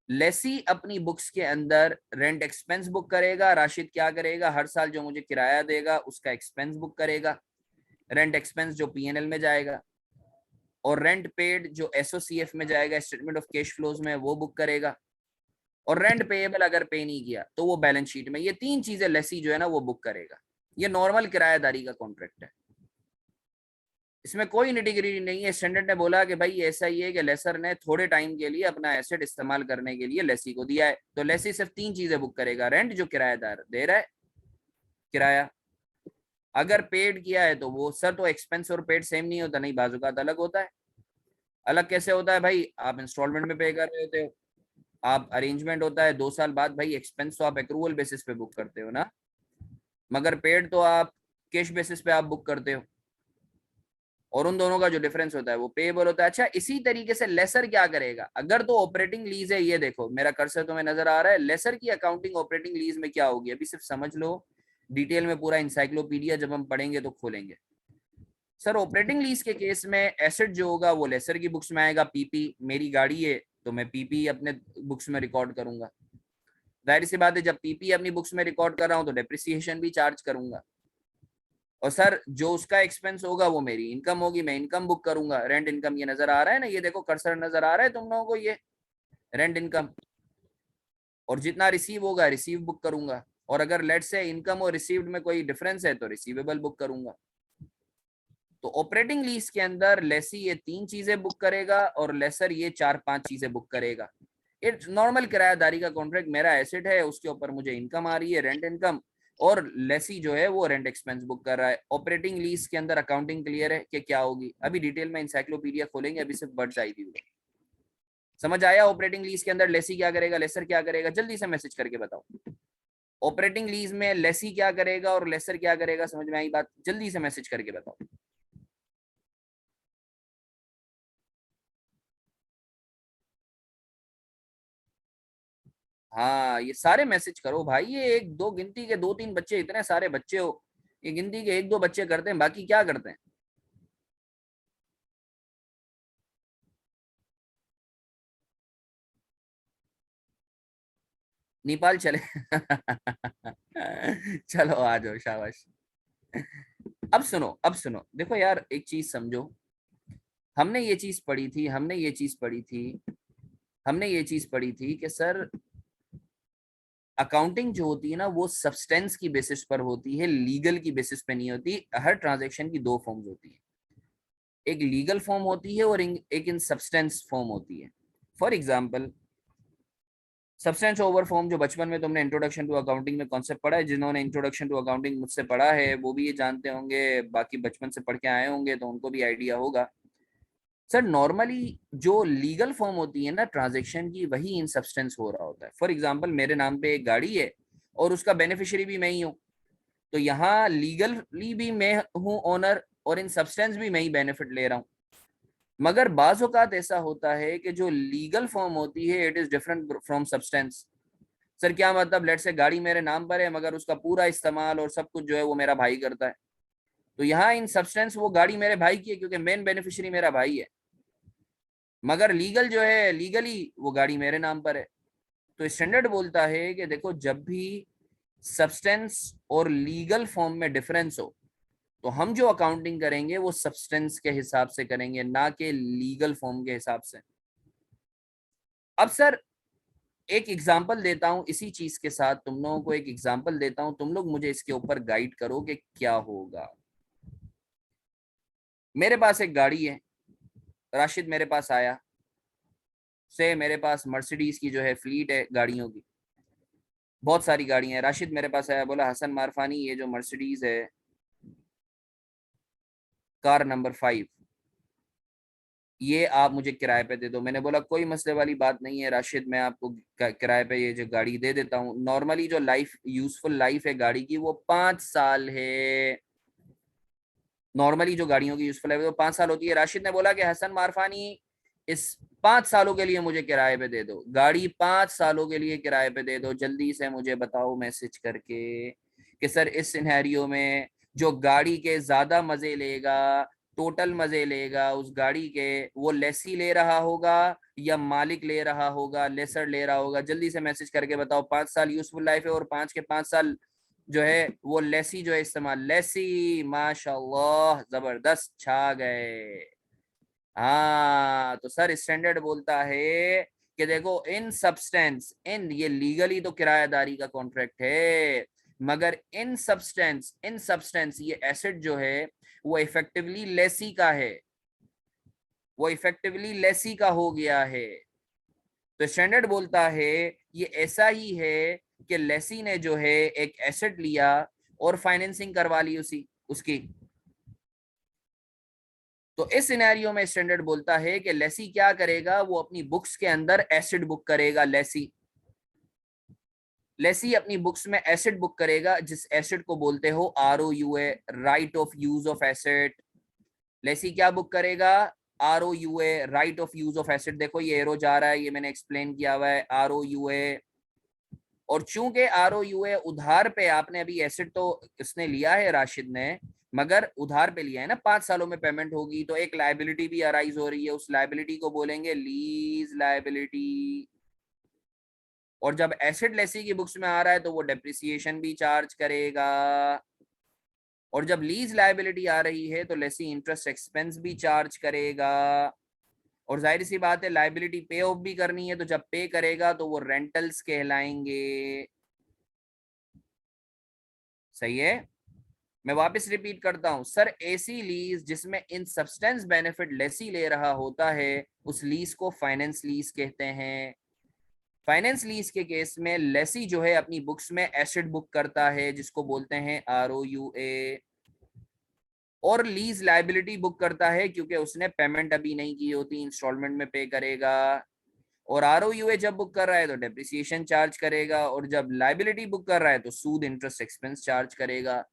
लेसी अपनी बुक्स के अंदर रेंट एक्सपेंस बुक करेगा, राशिद क्या करेगा? हर साल जो मुझे किराया देगा उसका एक्सपेंस बुक करेगा, रेंट एक्सपेंस जो P&L में जाएगा, और रेंट पेड जो SOCF में जाएगा, स्टेटमेंट ऑफ कैश फ्लोज में, वो बुक करेगा, और रेंट पेएबल अगर पे नहीं किया तो वो बैलेंस शीट में। ये 3 चीजें लेसी जो है ना वो बुक करेगा। ये नॉर्मल किरायादारी का कॉन्ट्रैक्ट है, इसमें कोई निटिग्रिटी नहीं है। स्टैंडर्ड ने बोला कि भाई ऐसा ही है कि लेसर ने थोड़े टाइम के लिए अपना एसेट इस्तेमाल करने के लिए लेसी को दिया है, तो लेसी सिर्फ 3 चीजें बुक करेगा, रेंट जो किराएदार दे रहा है किराया, अगर पेड किया है तो वो सर, तो एक्सपेंस और पेड सेम नहीं होता, नहीं बाजुकात अलग होता है। अलग कैसे होता है भाई? आप इंस्टॉलमेंट में पे कर रहे होते हो, आप अरेंजमेंट होता है 2 साल बाद, भाई एक्सपेंस तो आप एक्रूवल बेसिस पे बुक करते हो ना, मगर पेड तो आप कैश बेसिस पे आप बुक करते हो, और उन दोनों का जो डिफरेंस होता है वो पेएबल होता है। अच्छा इसी तरीके से लेसर क्या करेगा? अगर तो ऑपरेटिंग लीज है, ये देखो मेरा कर्सर तुम्हें नजर आ रहा है, लेसर की अकाउंटिंग ऑपरेटिंग लीज में क्या होगी अभी सिर्फ समझ लो, डिटेल में पूरा इंसाइक्लोपीडिया जब हम पढ़ेंगे तो खोलेंगे। सर ऑपरेटिंग लीज के केस में एसेट जो होगा वो लेसर की बुक्स में आएगा, पीपी, मेरी गाड़ी है तो मैं पीपी अपने बुक्स में रिकॉर्ड करूंगा, जाहिर सी बात है जब पीपी अपनी बुक्स में रिकॉर्ड कर रहा हूं तो डेप्रिसिएशन भी चार्ज करूंगा, और सर जो उसका एक्सपेंस होगा वो मेरी इनकम होगी, मैं इनकम बुक करूंगा, रेंट इनकम। ये नजर आ रहा है ना, ये देखो कर्सर नजर आ रहा है तुम लोगों को, ये रेंट इनकम, और जितना रिसीव होगा रिसीव बुक करूंगा, और अगर लेट से इनकम और रिसीव्ड में कोई डिफरेंस है तो रिसीवेबल बुक करूंगा। तो ऑपरेटिंग लीज के अंदर लेसी ये 3 चीजें बुक करेगा और लेसर ये 4-5 चीजें बुक करेगा। इट्स नॉर्मल किरायादारी का कॉन्ट्रैक्ट, मेरा एसेट है उसके ऊपर मुझे इनकम आ रही है, रेंट इनकम, और लेसी जो है वो रेंट एक्सपेंस बुक कर रहा है। ऑपरेटिंग लीज के अंदर अकाउंटिंग क्लियर है कि क्या होगी? अभी डिटेल में इंसाइक्लोपीडिया खोलेंगे, अभी सिर्फ वर्ड्स आई थी। समझ आया ऑपरेटिंग लीज के अंदर लेसी क्या करेगा, लेसर क्या करेगा? जल्दी से मैसेज करके बताओ, ऑपरेटिंग लीज में लेसी क्या करेगा और लेसर क्या करेगा? समझ में आई बात? जल्दी से मैसेज करके बताओ। हाँ ये सारे मैसेज करो भाई, ये एक दो गिनती के 2-3 बच्चे, इतने सारे बच्चे हो, ये गिनती के 1-2 बच्चे करते हैं, बाकी क्या करते हैं? नेपाल चले चलो आ जाओ, शाबाश। अब सुनो, देखो यार एक चीज समझो, हमने ये चीज पढ़ी थी, हमने ये चीज पढ़ी थी कि सर अकाउंटिंग जो होती है ना वो सब्सटेंस की बेसिस पर होती है, लीगल की बेसिस पे नहीं होती। हर ट्रांजैक्शन की दो फॉर्म्स होती है, एक लीगल फॉर्म होती है और एक इन सब्सटेंस फॉर्म होती है। For example substance over form जो बचपन में तुमने इंट्रोडक्शन टू अकाउंटिंग में कॉन्सेप्ट पढ़ा है, जिन्होंने इंट्रोडक्शन टू अकाउंटिंग मुझसे पढ़ा है वो भी ये जानते होंगे, बाकी बचपन से पढ़ के आए होंगे तो उनको भी आइडिया होगा। सर नॉर्मली जो लीगल फॉर्म होती है ना ट्रांजैक्शन की, वही इन सब्सटेंस हो रहा होता है। फॉर एग्जांपल मेरे नाम पे एक गाड़ी है और उसका बेनिफिशियरी भी मैं ही हूँ, तो यहाँ लीगली भी मैं हूँ ओनर और इन सब्सटेंस भी मैं ही बेनिफिट ले रहा हूँ। मगर बाज औकात ऐसा होता है कि जो लीगल फॉर्म होती है it is different from substance. Sir क्या मतलब, लेट से गाड़ी मेरे नाम पर है मगर उसका पूरा इस्तेमाल और सब कुछ जो है वो मेरा भाई करता है, तो यहाँ इन सब्सटेंस वो गाड़ी मेरे भाई की है क्योंकि मेन बेनिफिशियरी मेरा भाई है, मगर लीगल जो है लीगली वो गाड़ी मेरे नाम पर है। तो स्टैंडर्ड बोलता है कि देखो जब भी सब्सटेंस और लीगल फॉर्म में डिफरेंस हो तो हम जो अकाउंटिंग करेंगे वो सब्सटेंस के हिसाब से करेंगे, ना कि लीगल फॉर्म के हिसाब से। अब सर एक एग्जांपल देता हूं इसी चीज के साथ, तुम लोगों को एक एग्जांपल देता हूं, तुम लोग मुझे इसके ऊपर गाइड करो कि क्या होगा। मेरे पास एक गाड़ी है, राशिद मेरे पास आया, से मेरे पास मर्सिडीज की जो है फ्लीट है गाड़ियों की, बहुत सारी गाड़ियां हैं। राशिद मेरे पास आया, बोला हसन मारफानी ये जो मर्सिडीज है कार नंबर 5, ये आप मुझे किराए पे दे दो। मैंने बोला कोई मसले वाली बात नहीं है राशिद, मैं आपको किराए पे ये जो गाड़ी दे देता हूँ। नॉर्मली जो लाइफ यूजफुल लाइफ है गाड़ी की वो 5 साल है, नॉर्मली जो गाड़ियों की यूजफुल लाइफ है वो 5 साल होती है। राशिद ने बोला कि हसन मारफानी इस 5 सालों के लिए मुझे किराए पे दे दो, गाड़ी 5 सालों के लिए किराए पे दे दो, जल्दी से मुझे बताओ मैसेज करके कि सर इस सिनेरियो में जो गाड़ी के ज्यादा मजे लेगा, टोटल मजे लेगा उस गाड़ी के, वो लेसी ले रहा होगा या मालिक ले रहा होगा, लेसर ले रहा होगा, जल्दी से मैसेज करके बताओ। 5 साल यूजफुल लाइफ है और 5 के 5 साल जो है वो लेसी जो है इस्तेमाल, लेसी माशाल्लाह जबरदस्त छा गए। हाँ तो सर स्टैंडर्ड बोलता है कि देखो इन सब्सटेंस, इन ये लीगली तो किराएदारी का कॉन्ट्रैक्ट है, मगर इन सब्सटेंस ये एसेट जो है वो इफेक्टिवली लेसी का है, वो इफेक्टिवली लेसी का हो गया है। तो स्टैंडर्ड बोलता है ये ऐसा ही है कि लेसी ने जो है एक एसेट लिया और फाइनेंसिंग करवा ली उसी उसकी। तो इस सिनेरियो में स्टैंडर्ड बोलता है कि लेसी क्या करेगा, वो अपनी बुक्स के अंदर एसेट बुक करेगा। लेसी अपनी बुक्स में एसेट बुक करेगा, जिस एसेट को बोलते हो ROUA, right of use of asset. Lessee क्या बुक करेगा, ROUA, right of use of asset. देखो ये एरो जा रहा है, ये मैंने एक्सप्लेन किया हुआ है ROUA। और चूंकि ROUA उधार पे, आपने अभी एसेट तो इसने लिया है राशिद ने, मगर उधार पे लिया है ना, 5 सालों में पेमेंट होगी, तो एक लाइबिलिटी भी अराइज हो रही है, उस लाइबिलिटी को बोलेंगे लीज लाइबिलिटी। और जब एसेट लेसी की बुक्स में आ रहा है तो वो डेप्रिसिएशन भी चार्ज करेगा, और जब लीज लाइबिलिटी आ रही है तो लेसी इंटरेस्ट एक्सपेंस भी चार्ज करेगा। और जाहिर सी बात है लाइबिलिटी पे ऑफ भी करनी है, तो जब पे करेगा तो वो रेंटल्स कहलाएंगे। सही है, मैं वापस रिपीट करता हूं सर, ऐसी लीज जिसमें इन सब्सटेंस बेनिफिट लेसी ले रहा होता है उस लीज को फाइनेंस लीज कहते हैं। फाइनेंस लीज के केस में लेसी जो है अपनी बुक्स में एसेट बुक करता है जिसको बोलते हैं ROUA, और लीज लाइबिलिटी बुक करता है क्योंकि उसने पेमेंट अभी नहीं की होती, इंस्टॉलमेंट में पे करेगा। और ROUA जब बुक कर रहा है तो डेप्रिसिएशन चार्ज करेगा, और जब लाइबिलिटी बुक कर रहा है तो सूद इंटरेस्ट एक्सपेंस चार्ज करेगा,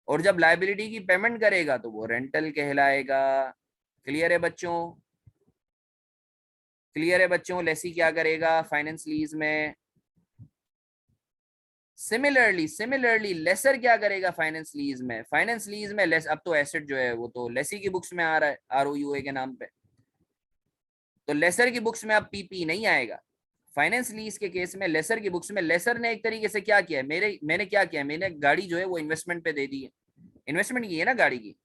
और जब लाइबिलिटी की पेमेंट करेगा तो वो रेंटल कहलाएगा। क्लियर है बच्चों, क्लियर है बच्चों, लेसी क्या करेगा फाइनेंस लीज में। सिमिलरली लेसर क्या करेगा फाइनेंस लीज में, फाइनेंस लीज में लेस, अब तो एसेट जो है वो तो लेसी की बुक्स में आ रहा है ROUA के नाम पे, तो लेसर की बुक्स में अब PP नहीं आएगा। फाइनेंस लीज के केस में लेसर की बुक्स में, लेसर ने एक तरीके से क्या किया है, मैंने क्या किया है, मैंने गाड़ी जो है वो इन्वेस्टमेंट पे दे दी है, इन्वेस्टमेंट की है ना गाड़ी की,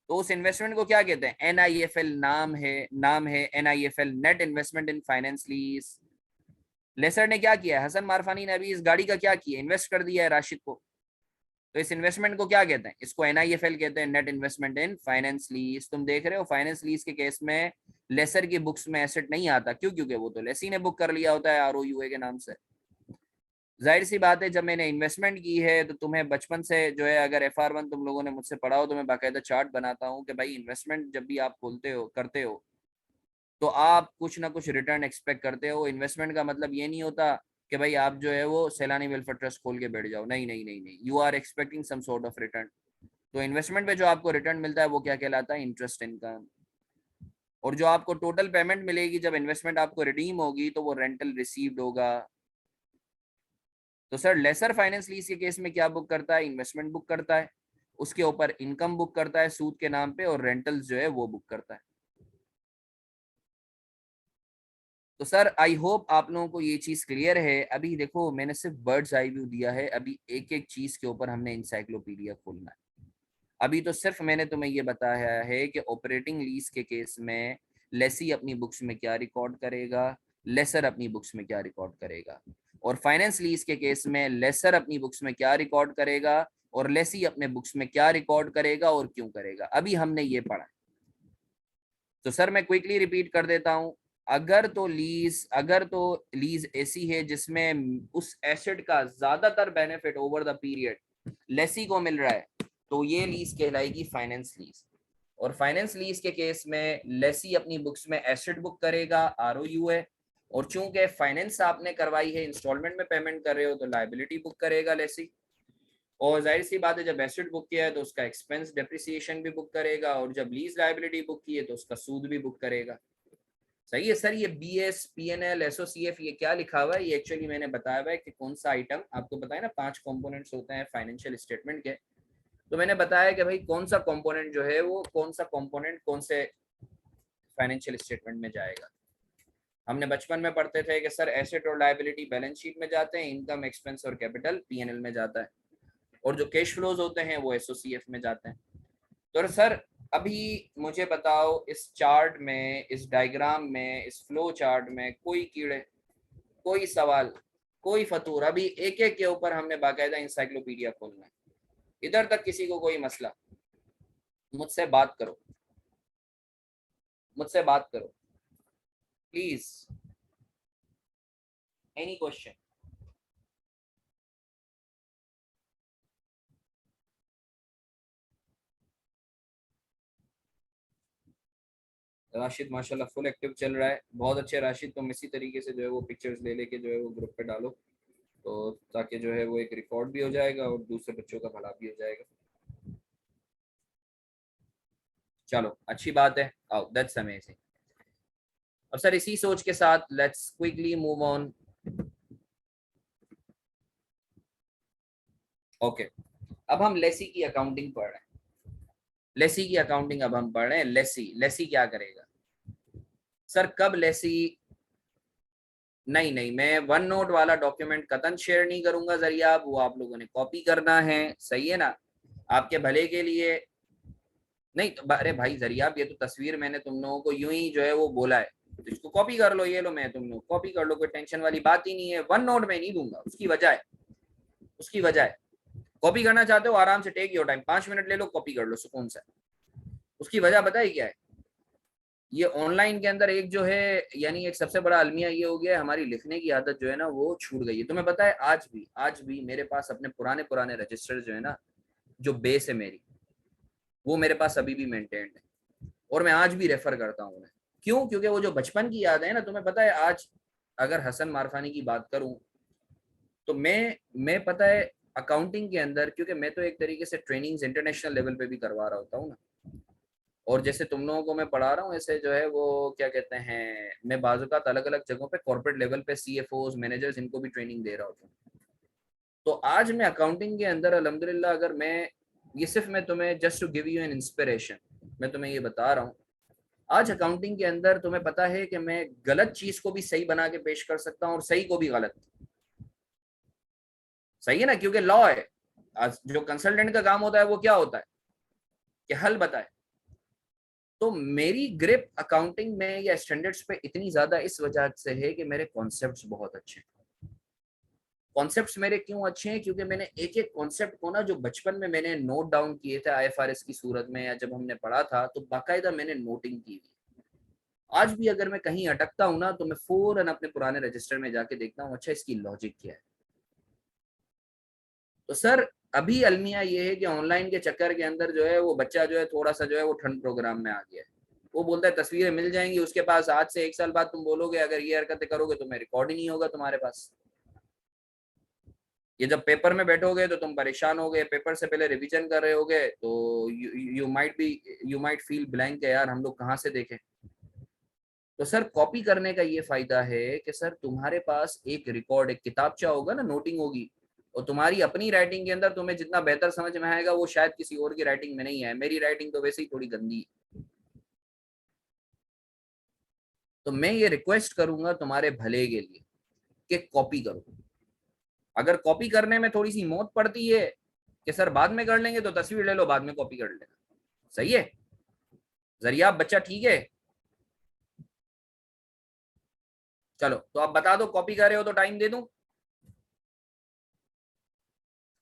तो उस इन्वेस्टमेंट को क्या कहते हैं? NIFL नाम है NIFL, net investment in finance lease. Lessor ने क्या किया है, हसन मारफानी ने अभी इस गाड़ी का क्या किया, इन्वेस्ट कर दिया है राशिद को। तो इस इन्वेस्टमेंट को क्या कहते हैं? इसको NIFL कहते हैं, net investment in finance lease. तुम देख रहे हो फाइनेंस लीज के केस में लेसर की बुक्स में एसेट नहीं आता, क्यों? क्योंकि वो तो लेसी ने बुक कर लिया होता है ROUA के नाम से। जाहिर सी बात है, जब मैंने इन्वेस्टमेंट की है तो तुम्हें बचपन से जो है, अगर FR1 तुम लोगों ने मुझसे पढ़ा हो तो मैं बाकायदा चार्ट बनाता हूँ कि भाई इन्वेस्टमेंट जब भी आप खोलते हो करते हो तो आप कुछ ना कुछ रिटर्न एक्सपेक्ट करते हो। इन्वेस्टमेंट का मतलब ये नहीं होता कि भाई आप जो है वो सैलानी वेलफेयर ट्रस्ट खोल के बैठ जाओ, नहीं नहीं नहीं नहीं, you are expecting some sort of return. तो इन्वेस्टमेंट पे जो आपको रिटर्न मिलता है वो क्या कहलाता है? Interest income. और जो आपको टोटल पेमेंट मिलेगी जब इन्वेस्टमेंट आपको रिडीम होगी तो वो रेंटल रिसीव्ड होगा। तो सर लेसर फाइनेंस लीज के केस में क्या बुक करता है? इन्वेस्टमेंट बुक करता है, उसके ऊपर इनकम बुक करता है सूद के नाम पे, और रेंटल्स जो है वो बुक करता है। तो सर आई होप आप लोगों को ये चीज क्लियर है। अभी देखो मैंने सिर्फ बर्ड्स आई व्यू दिया है, अभी एक एक चीज के ऊपर हमने इंसाइक्लोपीडिया खोलना है। अभी तो सिर्फ मैंने तुम्हें ये बताया है कि ऑपरेटिंग लीज के केस में लेसी अपनी बुक्स में क्या रिकॉर्ड करेगा, लेसर अपनी बुक्स में क्या रिकॉर्ड करेगा, और फाइनेंस लीज के केस में लेसर अपनी बुक्स में क्या रिकॉर्ड करेगा और लेसी अपने बुक्स में क्या रिकॉर्ड करेगा और क्यों करेगा। अभी हमने ये पढ़ा। तो सर मैं क्विकली रिपीट कर देता हूं। अगर तो लीज ऐसी है जिसमें उस एसेट का ज्यादातर benefit over the period lessee को मिल रहा है, तो ये लीज कहलाएगी फाइनेंस लीज। और फाइनेंस लीज के केस में लेसी अपनी बुक्स में एसेट बुक करेगा ROUA, और चूंकि फाइनेंस आपने करवाई है, इंस्टॉलमेंट में पेमेंट कर रहे हो, तो लाइबिलिटी बुक करेगा लेसी। और जाहिर सी बात है जब एसेट बुक किया है तो उसका एक्सपेंस डेप्रिसिएशन भी बुक करेगा, और जब लीज लाइबिलिटी बुक की है तो उसका सूद भी बुक करेगा। सही है सर। ये BS PNL SOCF ये क्या लिखा हुआ है? ये एक्चुअली मैंने बताया हुआ है कि कौन सा आइटम, आपको बताया ना 5 कंपोनेंट्स होते हैं फाइनेंशियल स्टेटमेंट के, तो मैंने बताया कि भाई कौन सा कंपोनेंट जो है वो कौन सा कंपोनेंट कौन से फाइनेंशियल स्टेटमेंट में जाएगा। हमने बचपन में पढ़ते थे कि सर एसेट और लायबिलिटी बैलेंस शीट में जाते हैं, इनकम एक्सपेंस और कैपिटल PNL में जाता है, और जो कैश फ्लोज होते हैं वो SOCF में जाते हैं। तो सर अभी मुझे बताओ, इस चार्ट में, इस डायग्राम में, इस फ्लो चार्ट में कोई कीड़े, कोई सवाल, कोई फतूर? अभी एक एक के ऊपर हमने बाकायदा इंसाइक्लोपीडिया खोलना है। इधर तक किसी को कोई मसला? मुझसे बात करो, मुझसे बात करो प्लीज। Any question? राशिद माशाल्लाह फुल एक्टिव चल रहा है, बहुत अच्छे राशिद। तुम इसी तरीके से जो है वो पिक्चर्स ले लेके जो है वो ग्रुप पे डालो, तो ताकि जो है वो एक रिकॉर्ड भी हो जाएगा और दूसरे बच्चों का भला भी हो जाएगा। चलो अच्छी बात है, आओ दैट्स अमेजिंग। अब सर इसी सोच के साथ let's quickly move on. Okay, अब हम लेसी की अकाउंटिंग पढ़ रहे हैं। लेसी की अकाउंटिंग अब हम पढ़ रहे हैं। लेसी, लेसी क्या करेगा? सर कब लेसी, नहीं नहीं, मैं वन नोट वाला डॉक्यूमेंट कतन शेयर नहीं करूंगा जरिया, वो आप लोगों ने कॉपी करना है, सही है ना, आपके भले के लिए। नहीं तो अरे भाई जरिया, ये तो तस्वीर मैंने तुम लोगों को यूं ही जो है वो बोला है, तो इसको कॉपी कर लो, ये लो, मैं तुम लोग कॉपी कर लो, कोई टेंशन वाली बात ही नहीं है। वन नोट में नहीं दूंगा, उसकी वजह है, उसकी वजह है। कॉपी करना चाहते हो आराम से, टेक योर टाइम, 5 मिनट ले लो, कॉपी कर लो सुकून से। उसकी वजह बताइए क्या है? ये ऑनलाइन के अंदर एक जो है, यानी एक सबसे बड़ा अलमिया ये हो गया है, हमारी लिखने की आदत जो है ना वो छूट गई है। तुम्हें पता है आज भी मेरे पास अपने पुराने पुराने रजिस्टर जो है ना, जो बेस है मेरी, वो मेरे पास अभी भी मेंटेन्ड है, और मैं आज भी रेफर करता हूँ उन्हें। क्यों? क्योंकि वो जो बचपन की याद है ना, तुम्हें पता है आज अगर हसन मारफानी की बात करूं तो मैं पता है अकाउंटिंग के अंदर, क्योंकि मैं तो एक तरीके से ट्रेनिंग्स इंटरनेशनल लेवल पे भी करवा रहा होता हूँ ना, और जैसे तुम लोगों को मैं पढ़ा रहा हूँ ऐसे जो है वो क्या कहते हैं, मैं बाज़ात अलग अलग जगहों पे कॉर्पोरेट लेवल पे CFOs मैनेजर्स इनको भी ट्रेनिंग दे रहा होता हूँ। तो आज मैं अकाउंटिंग के अंदर अल्हम्दुलिल्लाह, अगर मैं ये सिर्फ मैं तुम्हें just to give you an inspiration, मैं तुम्हें ये बता रहा हूँ, आज अकाउंटिंग के अंदर तुम्हें पता है कि मैं गलत चीज को भी सही बना के पेश कर सकता हूँ और सही को भी गलत। सही है ना, क्योंकि लॉ है। आज जो कंसल्टेंट का काम होता है वो क्या होता है कि हल बताए। तो मेरी ग्रिप अकाउंटिंग में या स्टैंडर्ड्स पे इतनी ज्यादा इस वजह से है कि मेरे कॉन्सेप्ट्स बहुत अच्छे हैं। कॉन्सेप्ट्स मेरे क्यों अच्छे हैं? क्योंकि मैंने एक एक कॉन्सेप्ट को ना, जो बचपन में मैंने नोट डाउन किए थे आईएफआरएस की सूरत में, या जब हमने पढ़ा था, तो बाकायदा मैंने नोटिंग की हुई। आज भी अगर मैं कहीं अटकता हूं ना, तो मैं फौरन अपने पुराने रजिस्टर में जाके देखता हूँ, अच्छा इसकी लॉजिक क्या है। तो सर अभी अलमिया ये है कि ऑनलाइन के चक्कर के अंदर जो है वो बच्चा जो है थोड़ा सा जो है वो ठंड प्रोग्राम में आ गया है। वो बोलता है तस्वीरें मिल जाएंगी उसके पास, आज से 1 साल बाद तुम बोलोगे अगर ये हरकतें करोगे तो मैं रिकॉर्ड ही नहीं होगा तुम्हारे पास। ये जब पेपर में बैठोगे तो तुम परेशान होगे, पेपर से पहले रिवीजन कर रहे होगे, तो यू माइट फील ब्लैंक है, यार हम लोग कहाँ से देखें। तो सर कॉपी करने का ये फायदा है कि सर तुम्हारे पास एक रिकॉर्ड, एक किताबचा होगा ना, नोटिंग होगी, और तुम्हारी अपनी राइटिंग के अंदर तुम्हें जितना बेहतर समझ में आएगा वो शायद किसी और की राइटिंग में नहीं है। मेरी राइटिंग तो वैसे ही थोड़ी गंदी है। तो मैं ये रिक्वेस्ट करूंगा तुम्हारे भले के लिए कि कॉपी करो। अगर कॉपी करने में थोड़ी सी मौत पड़ती है कि सर बाद में कर लेंगे, तो तस्वीर ले लो, बाद में कॉपी कर लेना। सही है? जरिया बच्चा ठीक है? चलो तो आप बता दो, कॉपी कर रहे हो तो टाइम दे दूं?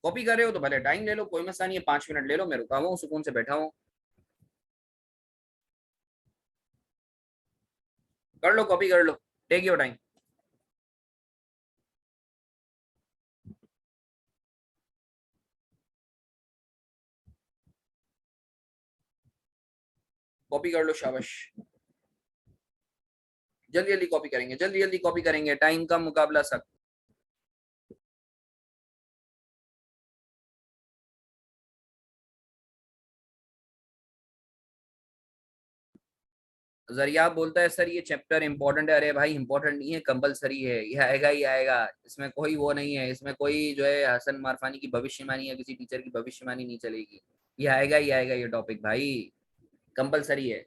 कॉपी कर रहे हो तो भले टाइम ले लो, कोई मसला नहीं है, 5 मिनट ले लो, मैं रुका हुआ हूँ, सुकून से बैठा हूँ। कर लो, कॉपी कर लो, टेक योर टाइम। कॉपी कर लो, शाबाश। जल्दी जल्दी कॉपी करेंगे, जल्दी जल्दी कॉपी करेंगे, टाइम का मुकाबला सख्त। जरिया बोलता है सर ये चैप्टर इंपॉर्टेंट है। अरे भाई इंपॉर्टेंट नहीं है, कंपलसरी है, ये आएगा ही आएगा। इसमें कोई वो नहीं है, इसमें कोई जो है हसन मारफानी की भविष्यवाणी या किसी टीचर की भविष्यवाणी नहीं चलेगी। ये आएगा ही आएगा ये टॉपिक भाई, कंपलसरी है।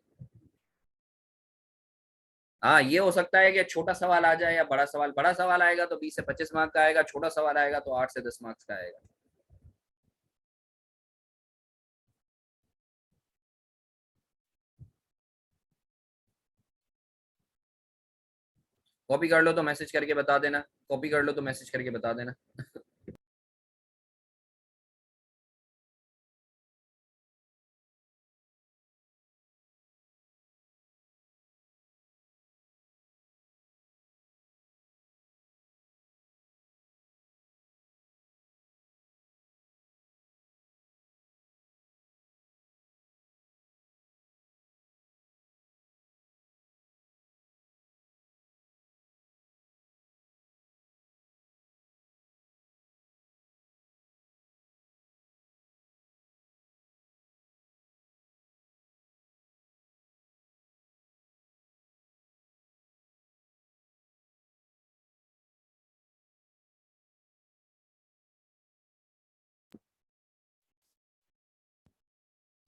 हाँ ये हो सकता है कि छोटा सवाल आ जाए या बड़ा सवाल। बड़ा सवाल आएगा तो 20 से 25 मार्क का आएगा, छोटा सवाल आएगा तो 8 से 10 मार्क्स का आएगा। कॉपी कर लो तो मैसेज करके बता देना, कॉपी कर लो तो मैसेज करके बता देना।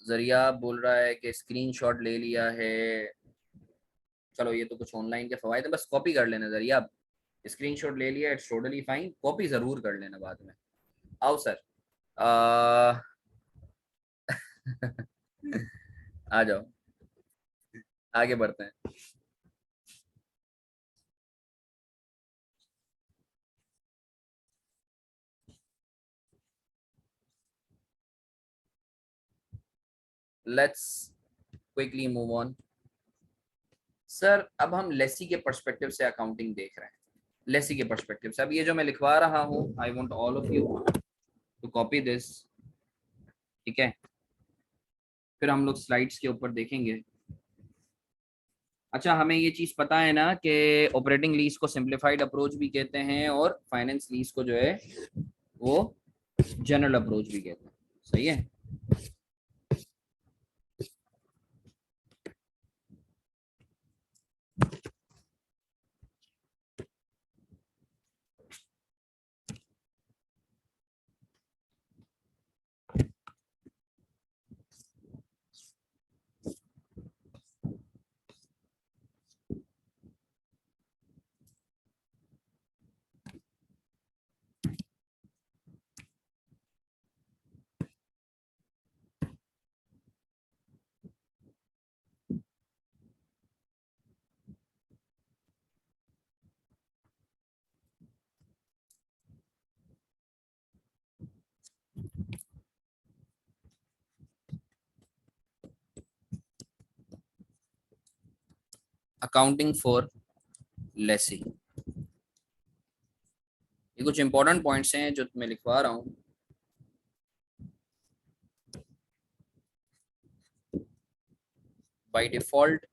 जरिया बोल रहा है कि स्क्रीनशॉट ले लिया है। चलो ये तो कुछ ऑनलाइन के फवायद है, बस कॉपी कर लेना जरिया। स्क्रीनशॉट ले लिया, इट्स टोटली फाइन, कॉपी जरूर कर लेना बाद में। आओ सर। आ, आ जाओ, आगे बढ़ते हैं। Let's quickly move on. Sir अब हम लेसी के पर्सपेक्टिव से अकाउंटिंग देख रहे हैं। लेसी के पर्सपेक्टिव से अब ये जो मैं लिखवा रहा हूँ, I want all of you to copy this. ठीक है? फिर हम लोग स्लाइड्स के ऊपर देखेंगे। अच्छा हमें ये चीज पता है ना कि ऑपरेटिंग लीज को सिंप्लीफाइड अप्रोच भी कहते हैं, और फाइनेंस लीज को जो है वो जनरल अप्रोच भी कहते हैं। सही है? Accounting for lessee. ये कुछ इंपॉर्टेंट पॉइंट्स हैं जो मैं लिखवा रहा हूँ। By default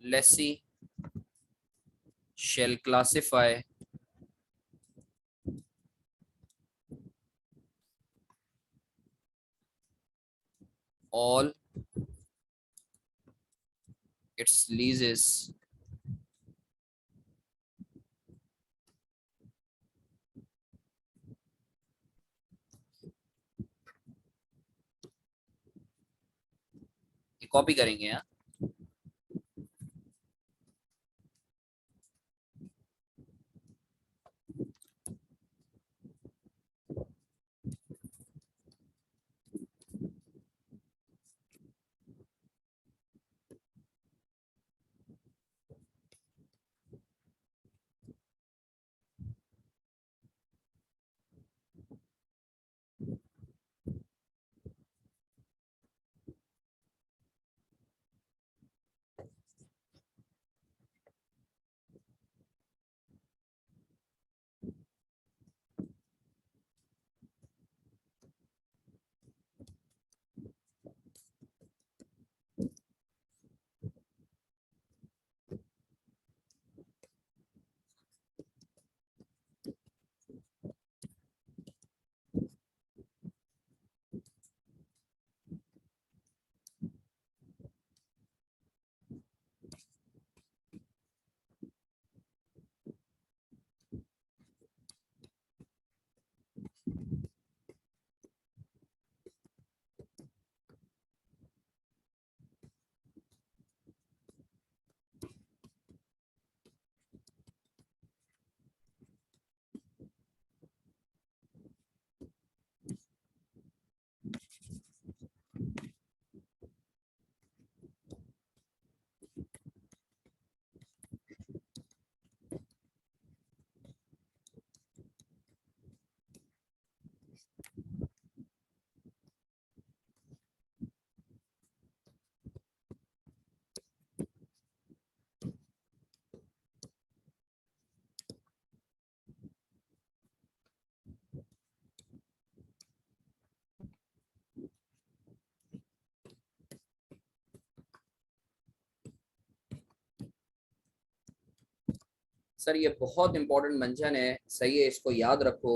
lessee shall classify all its leases copy करेंगे यहाँ। सर ये बहुत इंपॉर्टेंट मेंशन है, सही है, इसको याद रखो।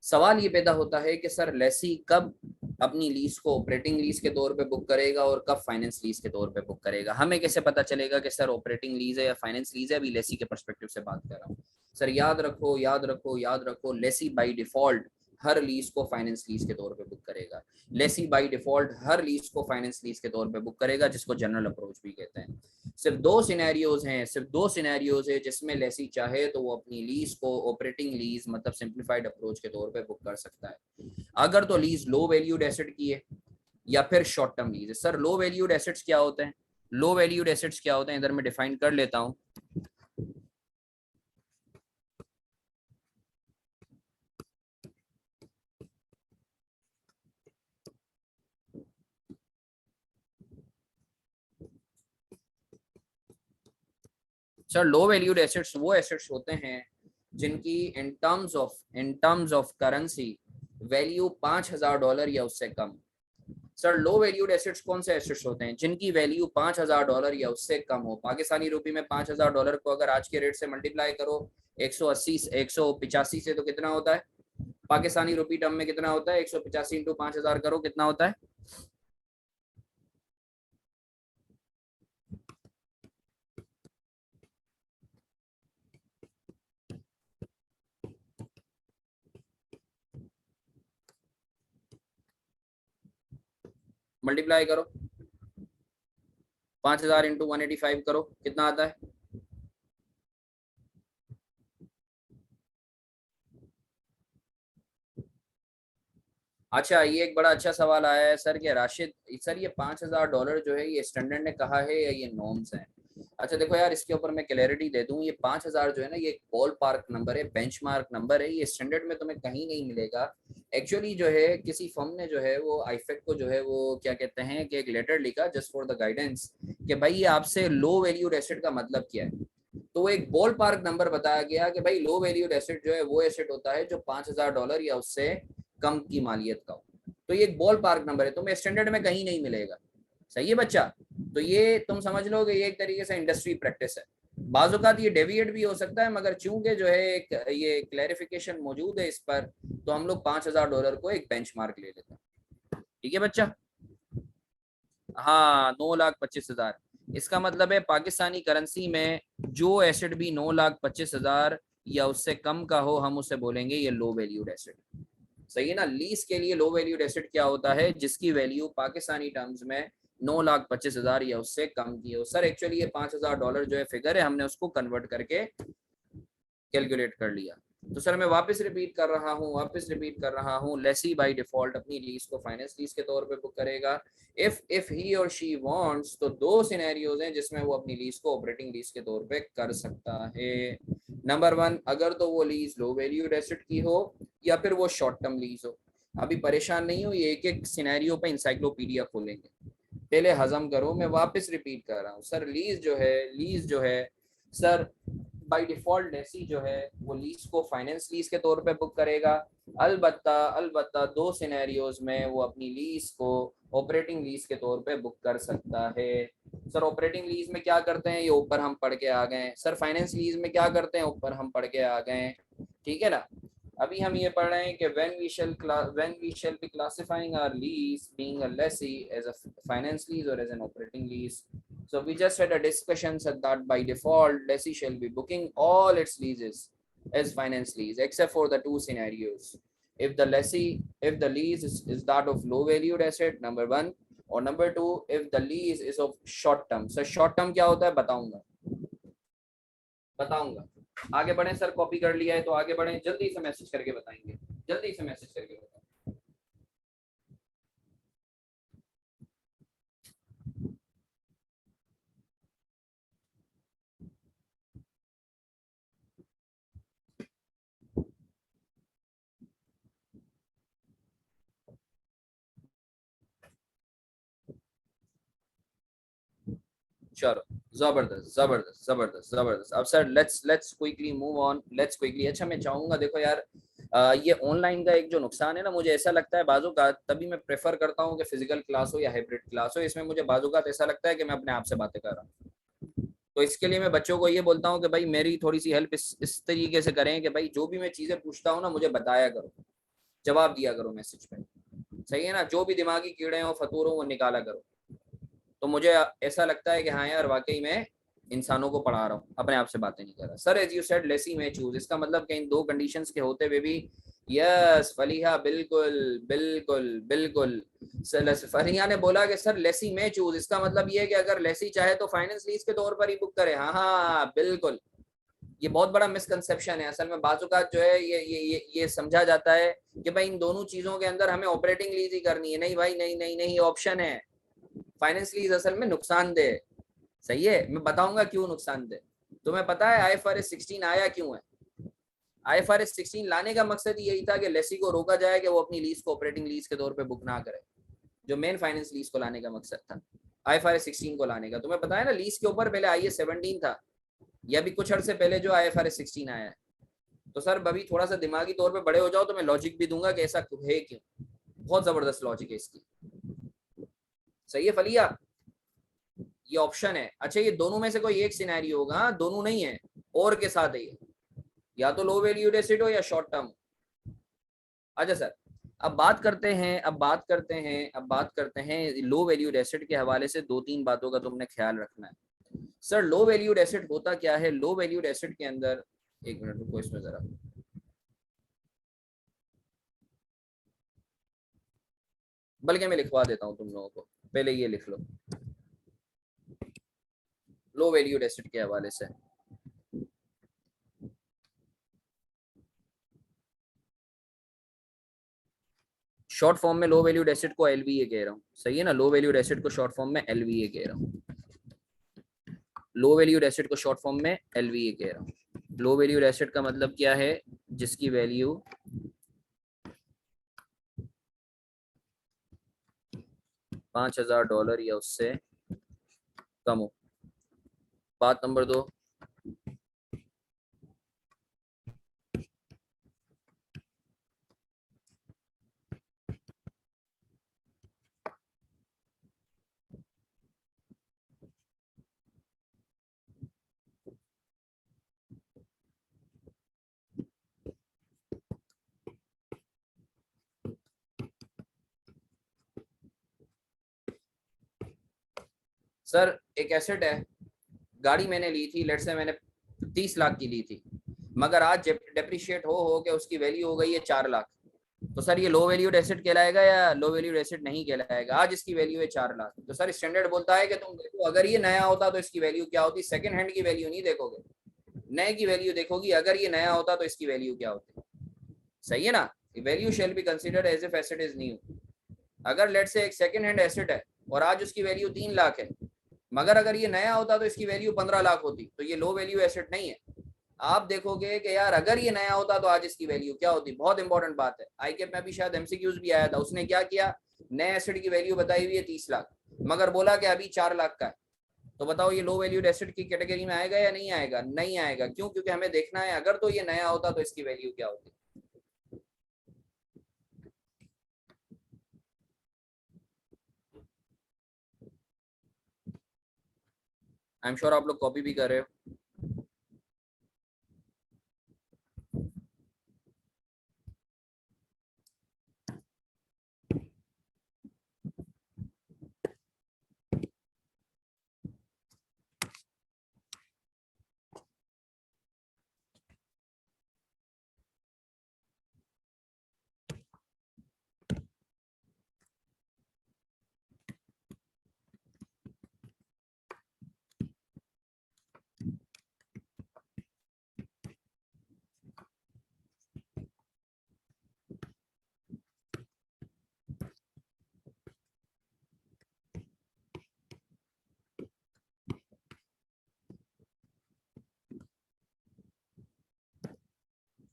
सवाल ये पैदा होता है कि सर लेसी कब अपनी लीज को ऑपरेटिंग लीज के तौर पे बुक करेगा और कब फाइनेंस लीज के तौर पे बुक करेगा। हमें कैसे पता चलेगा कि सर ऑपरेटिंग लीज है या फाइनेंस लीज है? अभी लेसी के पर्सपेक्टिव से बात कर रहा हूँ। सर याद रखो, याद रखो, याद रखो, लेसी बाय डिफॉल्ट हर लीज को फाइनेंस लीज के तौर पे बुक करेगा। लेसी बाय डिफॉल्ट हर लीज को फाइनेंस लीज के तौर पे बुक करेगा, जिसको जनरल अप्रोच भी कहते हैं। सिर्फ दो सिनेरियोज हैं, सिर्फ दो सिनेरियोज है जिसमें लेसी चाहे तो वो अपनी लीज को ऑपरेटिंग लीज मतलब सिंप्लीफाइड अप्रोच के तौर पे बुक कर सकता है। अगर तो लीज लो वैल्यूड एसेट की है या फिर शॉर्ट टर्म लीज है। सर लो वैल्यूड एसेट्स क्या होते हैं? लो वैल्यूड एसेट्स क्या होते हैं, इधर मैं डिफाइन कर लेता हूं। सर लो वैल्यूड एसेट्स वो एसेट्स होते हैं जिनकी in terms of currency value $5,000 या उससे कम। सर लो वैल्यूड एसेट्स कौन से एसेट्स होते हैं जिनकी वैल्यू $5,000 या उससे कम हो? पाकिस्तानी रुपी में $5,000 को अगर आज के रेट से मल्टीप्लाई करो 180 185 से, तो कितना होता है? पाकिस्तानी रुपी टर्म में कितना होता है? 185 इंटू 5,000 करो, कितना होता है? मल्टीप्लाई करो, 5,000 इंटू 185 करो, कितना आता है? अच्छा, ये एक बड़ा अच्छा सवाल आया है सर कि राशिद सर ये $5,000 जो है ये स्टैंडर्ड ने कहा है या ये नॉर्म्स हैं? अच्छा देखो यार, इसके ऊपर मैं क्लैरिटी दे दूं, ये 5,000 जो है ना, ये एक बॉल पार्क नंबर है, बेंचमार्क नंबर है, ये स्टैंडर्ड में तुम्हें कहीं नहीं मिलेगा। एक्चुअली जो है किसी फर्म ने जो है वो आईफेक को जो है वो क्या कहते हैं कि एक लेटर लिखा जस्ट फॉर द गाइडेंस कि भाई ये आपसे लो वैल्यूड एसेट का मतलब क्या है। तो वो एक बॉल पार्क नंबर बताया गया कि भाई लो वैल्यूड एसेट जो है वो एसेट होता है जो $5,000 या उससे कम की मालियत का हो। तो ये एक बॉल पार्क नंबर है, तुम्हें स्टैंडर्ड में कहीं नहीं मिलेगा। सही है बच्चा। तो ये तुम समझ लो कि ये एक तरीके से इंडस्ट्री प्रैक्टिस है। बाज़ ये डेविएट भी हो सकता है, मगर चूंकि जो है एक ये क्लैरिफिकेशन मौजूद है इस पर, तो हम लोग $5,000 को एक बेंचमार्क ले लेते हैं। ठीक है बच्चा। हाँ, 9,25,000। इसका मतलब है पाकिस्तानी करेंसी में जो एसेट भी 9,25,000 या उससे कम का हो, हम उसे बोलेंगे ये लो वैल्यूड एसेट। सही है ना। लीज के लिए लो वैल्यूड एसेट क्या होता है, जिसकी वैल्यू पाकिस्तानी टर्म्स में 9,25,000 या उससे कम की हो। सर एक्चुअली ये $5,000 जो है फिगर है, हमने उसको कन्वर्ट करके कैलकुलेट कर लिया। तो सर मैं वापस रिपीट कर रहा हूँ, लेसी बाय डिफॉल्ट अपनी लीज को फाइनेंस लीज के तौर पे बुक करेगा। इफ ही और शी वांट्स, तो दो सिनेरियोज हैं जिसमें वो अपनी लीज को ऑपरेटिंग लीज के तौर पे कर सकता है। नंबर 1, अगर तो वो लीज लो वैल्यूड एसेट की हो या फिर वो शॉर्ट टर्म लीज हो। अभी परेशान नहीं हो, ये एक एक सिनेरियो पे इंसाइक्लोपीडिया खोलेंगे, पहले हजम करो। मैं वापस रिपीट कर रहा हूँ सर, लीज जो है सर बाय डिफॉल्ट लेसी जो है वो लीज को फाइनेंस लीज के तौर पे बुक करेगा। अलबत्ता दो सिनेरियोज में वो अपनी लीज को ऑपरेटिंग लीज के तौर पे बुक कर सकता है। सर ऑपरेटिंग लीज में क्या करते हैं, ये ऊपर हम पढ़ के आ गए। सर फाइनेंस लीज में क्या करते हैं, ऊपर हम पढ़ के आ गए। ठीक है ना। अभी हम ये पढ़ रहे हैं कि when we shall be classifying our lease being a lessee as a finance lease or as an operating lease. So we just had a discussion said that by default lessee shall be booking all its leases as finance lease except for the two scenarios. If the lease is that of low valued asset, number one, or number two, if the lease is of short term. So short term क्या होता है बताऊंगा। आगे बढ़े sir, copy कर लिया है तो आगे बढ़े, जल्दी से मैसेज करके बताएंगे, जल्दी से मैसेज करके बताएंगे। चलो, जबरदस्त जबरदस्त जबरदस्त जबरदस्त। अब sir let's quickly move on, let's quickly. अच्छा मैं चाहूंगा देखो यार, ये ऑनलाइन का एक जो नुकसान है ना, मुझे ऐसा लगता है बाजू का, तभी मैं प्रेफर करता हूँ कि फिजिकल क्लास हो या हाइब्रिड क्लास हो। इसमें मुझे बाजू का ऐसा लगता है कि मैं अपने आप से बातें कर रहा हूँ। तो इसके लिए मैं बच्चों को ये बोलता हूँ कि भाई मेरी थोड़ी सी हेल्प इस तरीके से करें कि भाई जो भी मैं चीजें पूछता हूँ ना, मुझे बताया करो, जवाब दिया करो मैसेज पे। सही है ना। जो भी दिमागी कीड़े हो फतूर हो वो निकाला करो। तो मुझे ऐसा लगता है कि हाँ यार वाकई में इंसानों को पढ़ा रहा हूँ, अपने आप से बातें नहीं कर रहा। Sir as you said lessee में चूज, इसका मतलब कि इन दो कंडीशंस के होते हुए भी। यस फलीहा, बिल्कुल बिल्कुल बिल्कुल। फलीहा ने बोला कि सर लेसी में चूज, इसका मतलब ये है कि अगर लेसी चाहे तो फाइनेंस लीज के तौर पर ही बुक करे। हाँ हाँ बिल्कुल। ये बहुत बड़ा मिसकंसेप्शन है। असल में बाजुकात जो है ये समझा जाता है कि भाई इन दोनों चीजों के अंदर हमें ऑपरेटिंग लीज ही करनी है। नहीं भाई, नहीं नहीं नहीं, ऑप्शन है। फाइनेंस लीज असल में नुकसानदेह। सही है, मैं बताऊंगा क्यों नुकसानदेह। तुम्हें पता है IFRS 16 आया क्यों है? IFRS 16 लाने का मकसद यही था कि लेसी को रोका जाए कि वो अपनी लीज को ऑपरेटिंग लीज के तौर पे बुक ना करे। जो मेन फाइनेंस लीज को लाने का मकसद था, IFRS 16 को लाने का। तुम्हें पता है ना, लीज के ऊपर पहले IAS 17 था, या भी कुछ अर्से पहले जो IFRS 16 आया है। तो सर अभी थोड़ा सा दिमागी तौर पे बड़े हो जाओ तो मैं लॉजिक भी दूंगा कि ऐसा है क्यों। बहुत जबरदस्त लॉजिक है इसकी। सही है फलिया, ये ऑप्शन है। अच्छा ये दोनों में से कोई एक सिनेरियो होगा, हाँ? दोनों नहीं है, और के साथ है ये, या तो लो वैल्यूड एसेट हो या शॉर्ट टर्म। अच्छा सर, अब बात करते हैं लो वैल्यूड एसेट के हवाले से। दो तीन बातों का तुमने ख्याल रखना है। सर लो वैल्यूड एसेट होता क्या है? लो वैल्यूड एसेट के अंदर, एक मिनट रुको इसमें जरा, बल्कि मैं लिखवा देता हूँ तुम लोगों को, पहले ये लिख लो लो वैल्यूड एसेट के हवाले से। शॉर्ट फॉर्म में लो वैल्यूड एसेट को LVA कह रहा हूँ। सही है ना, लो वैल्यूड एसेट को शॉर्ट फॉर्म में LVA कह रहा हूँ। लो वैल्यूड एसेट को शॉर्ट फॉर्म में LVA कह रहा हूँ। लो वैल्यूड एसेट का मतलब क्या है? जिसकी वैल्यू $5,000 या उससे कम हो। बात नंबर 2, सर एक एसेट है, गाड़ी मैंने ली थी, लेट से मैंने 30 लाख की ली थी, मगर आज डेप्रिशिएट हो के उसकी वैल्यू हो गई है 4 लाख। तो सर ये लो वैल्यूड एसेट कहलाएगा या लो वैल्यूड एसेट नहीं कहलाएगा? आज इसकी वैल्यू है 4 लाख। तो सर स्टैंडर्ड बोलता है कि तुम देखो अगर ये नया होता तो इसकी वैल्यू क्या होती, सेकंड हैंड की वैल्यू नहीं देखोगे, नए की वैल्यू देखोगी। अगर ये नया होता तो इसकी वैल्यू क्या होती? सही है ना? Value shall be considered as if asset is new. अगर लेट से एक सेकंड हैंड एसेट है और आज उसकी वैल्यू 3 लाख है, मगर अगर ये नया होता तो इसकी वैल्यू 15 लाख होती, तो ये लो वैल्यू एसेट नहीं है। आप देखोगे कि यार अगर ये नया होता तो आज इसकी वैल्यू क्या होती। बहुत इंपॉर्टेंट बात है, आईके में भी शायद एमसीक्यूज भी आया था। उसने क्या किया, नए एसेट की वैल्यू बताई हुई है 30 लाख, मगर बोला कि अभी 4 लाख का है। तो बताओ ये लो वैल्यूड एसेट की कैटेगरी में आएगा या नहीं आएगा? नहीं आएगा। क्यों? क्योंकि हमें देखना है अगर तो ये नया होता तो इसकी वैल्यू क्या होती। आई एम श्योर आप लोग कॉपी भी कर रहे हो।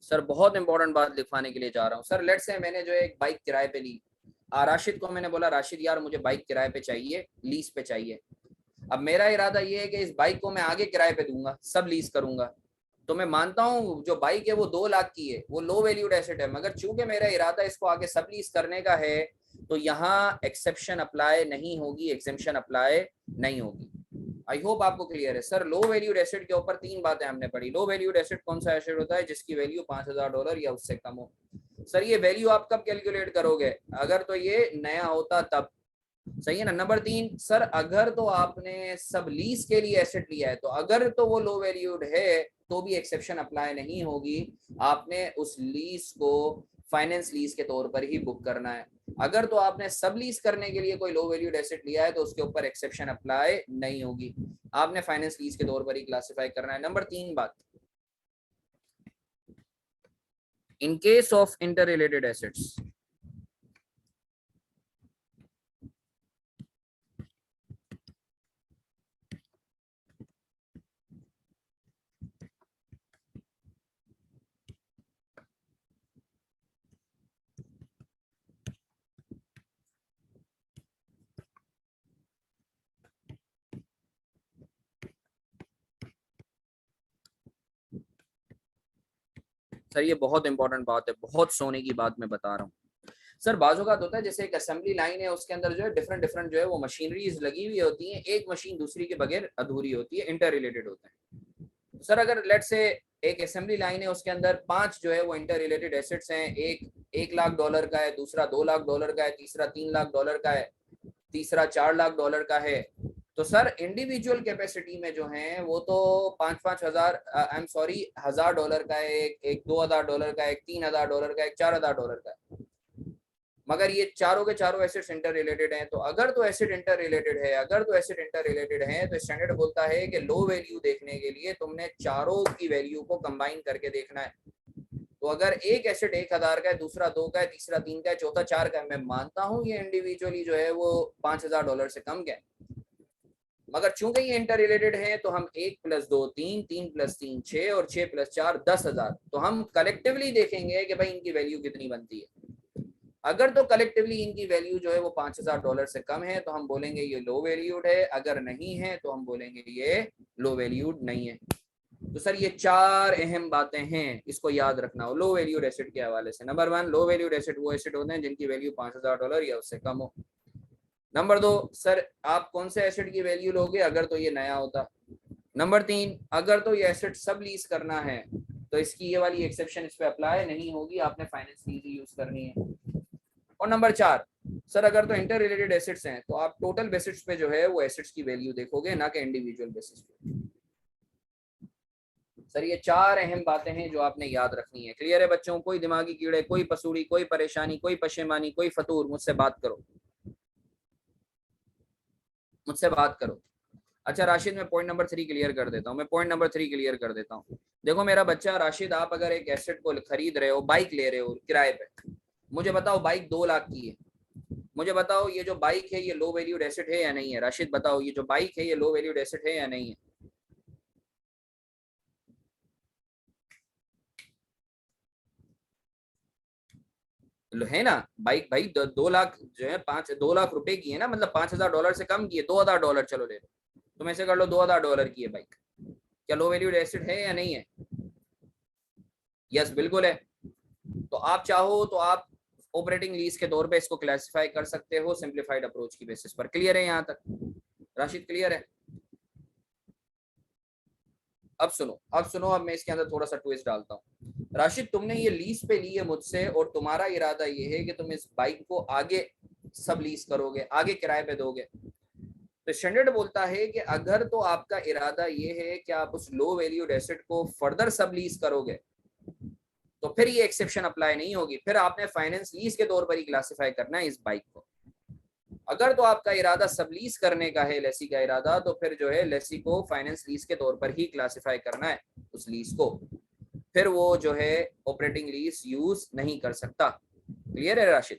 सर बहुत इंपॉर्टेंट बात लिखवाने के लिए जा रहा हूँ। सर लेट्स से मैंने जो एक बाइक किराए पे ली, राशिद को मैंने बोला राशिद यार मुझे बाइक किराए पे चाहिए, लीज पे चाहिए। अब मेरा इरादा ये है कि इस बाइक को मैं आगे किराए पे दूंगा, सब लीज करूंगा। तो मैं मानता हूँ जो बाइक है वो 2 लाख की है, वो लो वैल्यूड एसेट है, मगर चूंकि मेरा इरादा इसको आगे सब लीज करने का है, तो यहाँ एक्सेप्शन अप्लाई नहीं होगी, एग्जेम्पशन अप्लाई नहीं होगी। आई होप आपको क्लियर है। सर लो वैल्यूड एसेट के ऊपर 3 बातें हमने पढ़ी। लो वैल्यूड एसेट कौन सा एसेट होता है? जिसकी वैल्यू $5,000 या उससे कम हो। सर ये वैल्यू आप कब कैलकुलेट करोगे? अगर तो ये नया होता तब। सही है ना? नंबर 3, सर अगर तो आपने सब लीज के लिए एसेट लिया है, तो अगर तो वो लो वैल्यूड है तो भी एक्सेप्शन अप्लाई नहीं होगी। आपने उस लीज को फाइनेंस लीज के तौर पर ही बुक करना है। अगर तो आपने सब लीज करने के लिए कोई लो वैल्यूड एसेट लिया है तो उसके ऊपर एक्सेप्शन अप्लाई नहीं होगी, आपने फाइनेंस लीज के तौर पर ही क्लासिफाई करना है। नंबर 3 बात, in case of inter related assets, sir ये बहुत इंपॉर्टेंट बात है, बहुत सोने की बात मैं बता रहा हूँ। सर बाजू का होता है जैसे एक असेंबली लाइन है, उसके अंदर जो है डिफरेंट डिफरेंट जो है वो मशीनरीज लगी हुई होती हैं, एक मशीन दूसरी के बगैर अधूरी होती है, इंटर रिलेटेड होते हैं। सर अगर लेट से एक असेंबली लाइन है, उसके अंदर 5 जो है वो इंटर रिलेटेड एसेट्स हैं, एक $1 लाख का है, दूसरा $2 लाख का है, तीसरा $3 लाख का है, तीसरा $4 लाख का है। तो सर इंडिविजुअल कैपेसिटी में जो है वो तो 5-5 हजार, आई एम सॉरी, $1,000 का है, एक $2,000 का है, एक $3,000 का है, एक $4,000 का है। मगर ये चारों के चारों एसिड्स इंटर रिलेटेड हैं। तो अगर तो एसिड इंटर रिलेटेड है, अगर तो एसिड इंटर रिलेटेड है, तो स्टैंडर्ड बोलता है कि लो वैल्यू देखने के लिए तुमने चारों की वैल्यू को कंबाइन करके देखना है। तो अगर एक एसिड 1,000 का है, दूसरा 2 का है, तीसरा 3 का है, चौथा 4 का है, मैं मानता हूँ ये इंडिविजुअली जो है वो $5,000 से कम का है। मगर चूंकि ये इंटर रिलेटेड है तो हम 1 + 2 3, 3 + 3 6 और 6 + 4 10,000, तो हम कलेक्टिवली देखेंगे कि भाई इनकी वैल्यू कितनी बनती है। अगर तो कलेक्टिवली इनकी वैल्यू जो है वो $5,000 से कम है तो हम बोलेंगे ये लो वैल्यूड है, अगर नहीं है तो हम बोलेंगे ये लो वैल्यूड नहीं है। तो सर ये 4 अहम बातें हैं, इसको याद रखना हो लो वैल्यूड एसेट के हवाले से। नंबर 1, लो वैल्यूड एसेट वो एसेट होते हैं जिनकी वैल्यू $5,000 या उससे कम हो। नंबर 2, सर आप कौन से एसेट की वैल्यू लोगे अगर तो ये नया होता। नंबर 3, अगर तो ये एसेट सब लीज करना है तो इसकी ये वाली एक्सेप्शन इस पे अप्लाई नहीं होगी, आपने फाइनेंस लीज ही यूज करनी है। और नंबर 4, सर अगर तो इंटर रिलेटेड एसेट्स हैं तो आप टोटल बेसिस पे जो है वो एसेट्स की वैल्यू देखोगे, ना कि इंडिविजुअल बेसिस पे। सर ये 4 अहम बातें हैं जो आपने याद रखनी है। क्लियर है बच्चों? कोई दिमागी कीड़े, कोई पसूड़ी, कोई परेशानी, कोई पशेमानी, कोई फतूर, मुझसे बात करो, मुझसे बात करो। अच्छा राशिद, मैं पॉइंट नंबर 3 क्लियर कर देता हूँ, मैं पॉइंट नंबर 3 क्लियर कर देता हूँ। देखो मेरा बच्चा राशिद, आप अगर एक एसेट को खरीद रहे हो, बाइक ले रहे हो किराए पे, मुझे बताओ बाइक 2 लाख की है, मुझे बताओ ये जो बाइक है ये लो वैल्यूड एसेट है या नहीं है? राशिद बताओ ये जो बाइक है ये लो वैल्यूड एसेट है या नहीं है? है ना बाइक भाई, 2 लाख जो है 2 लाख रुपए की है ना, मतलब $5,000 से कम की है, $2,000 चलो ले लो, तुम ऐसे कर लो $2,000 की है बाइक, क्या लो वैल्यूड एसेट है या नहीं है? यस बिल्कुल है। तो आप चाहो तो आप ऑपरेटिंग लीज के तौर पे इसको क्लासिफाई कर सकते हो सिंप्लीफाइड अप्रोच की बेसिस पर। क्लियर है यहाँ तक राशिद? क्लियर है? अब सुनो, अब सुनो, अब मैं इसके अंदर थोड़ा सा ट्विस्ट डालता हूँ। राशिद तुमने ये लीज पे ली है मुझसे और तुम्हारा इरादा ये है कि तुम इस बाइक को आगे सब लीज करोगे, आगे किराए पे दोगे। तो स्टैंडर्ड बोलता है कि अगर तो आपका इरादा ये है कि आप उस लो वैल्यूड एसेट को फर्दर सब लीज करोगे तो फिर ये एक्सेप्शन अप्लाई नहीं होगी, फिर आपने फाइनेंस लीज के तौर पर ही क्लासिफाई करना है इस बाइक को। अगर तो आपका इरादा सब लीज करने का है, लेसी का इरादा, तो फिर जो है लेसी को फाइनेंस लीज के तौर पर ही क्लासिफाई करना है उस लीज को, फिर वो जो है ऑपरेटिंग लीज यूज नहीं कर सकता। क्लियर है राशिद?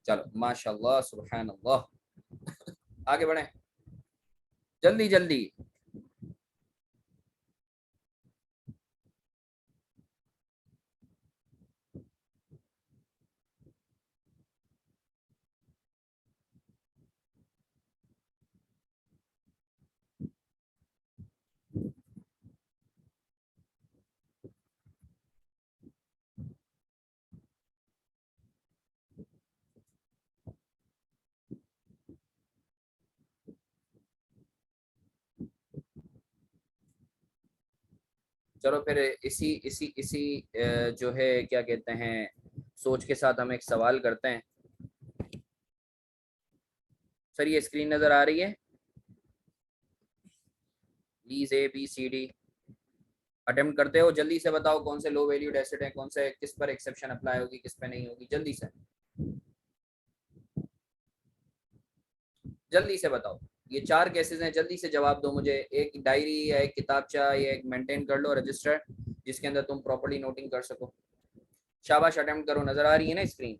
चलो माशाल्लाह सुभान अल्लाह, आगे बढ़े जल्दी जल्दी। चलो फिर इसी इसी इसी जो है क्या कहते हैं सोच के साथ हम एक सवाल करते हैं। सर ये स्क्रीन नजर आ रही है? प्लीज ABCD अटेम्प्ट करते हो, जल्दी से बताओ कौन से लो वैल्यूड एसेट है, कौन से किस पर एक्सेप्शन अप्लाई होगी, किस पे नहीं होगी, जल्दी से, जल्दी से बताओ। ये 4 केसेस हैं, जल्दी से जवाब दो मुझे। एक डायरी या एक किताबचा या एक मेंटेन कर लो रजिस्टर जिसके अंदर तुम प्रॉपर्ली नोटिंग कर सको। शाबाश अटेम्प्ट करो, नजर आ रही है ना स्क्रीन?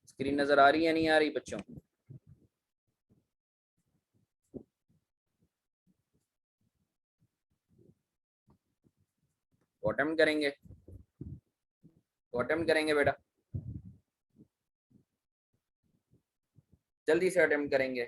स्क्रीन नजर आ रही है नहीं आ रही बच्चों? तो अटेम्प्ट करेंगे, तो अटेम्प्ट करेंगे बेटा, जल्दी से अटेम्प्ट करेंगे।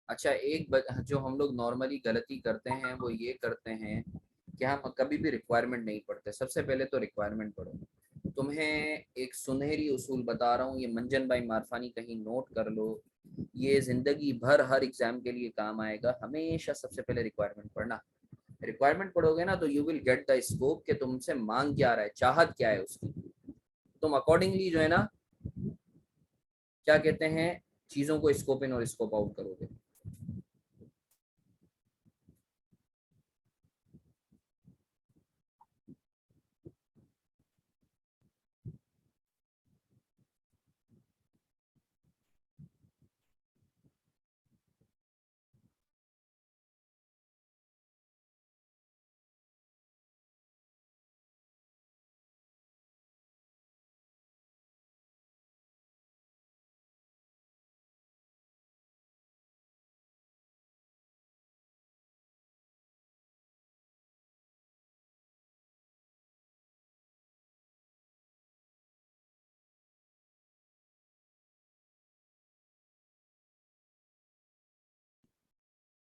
अच्छा जो हम लोग नॉर्मली गलती करते हैं वो ये करते हैं कि हम कभी भी रिक्वायरमेंट नहीं पढ़ते। सबसे पहले तो रिक्वायरमेंट पढ़ो। तुम्हें एक सुनहरी उसूल बता रहा हूँ, ये मंजन भाई मारफानी कहीं नोट कर लो। ये जिंदगी भर हर एग्जाम के लिए काम आएगा। हमेशा सबसे पहले रिक्वायरमेंट पढ़ना। रिक्वायरमेंट पढ़ोगे ना तो you will get the scope कि तुमसे मांग क्या रहा है, चाहत क्या है उसकी। तुम अकॉर्डिंगली जो है ना, क्या कहते हैं, चीजों को स्कोप इन और स्कोप आउट करोगे।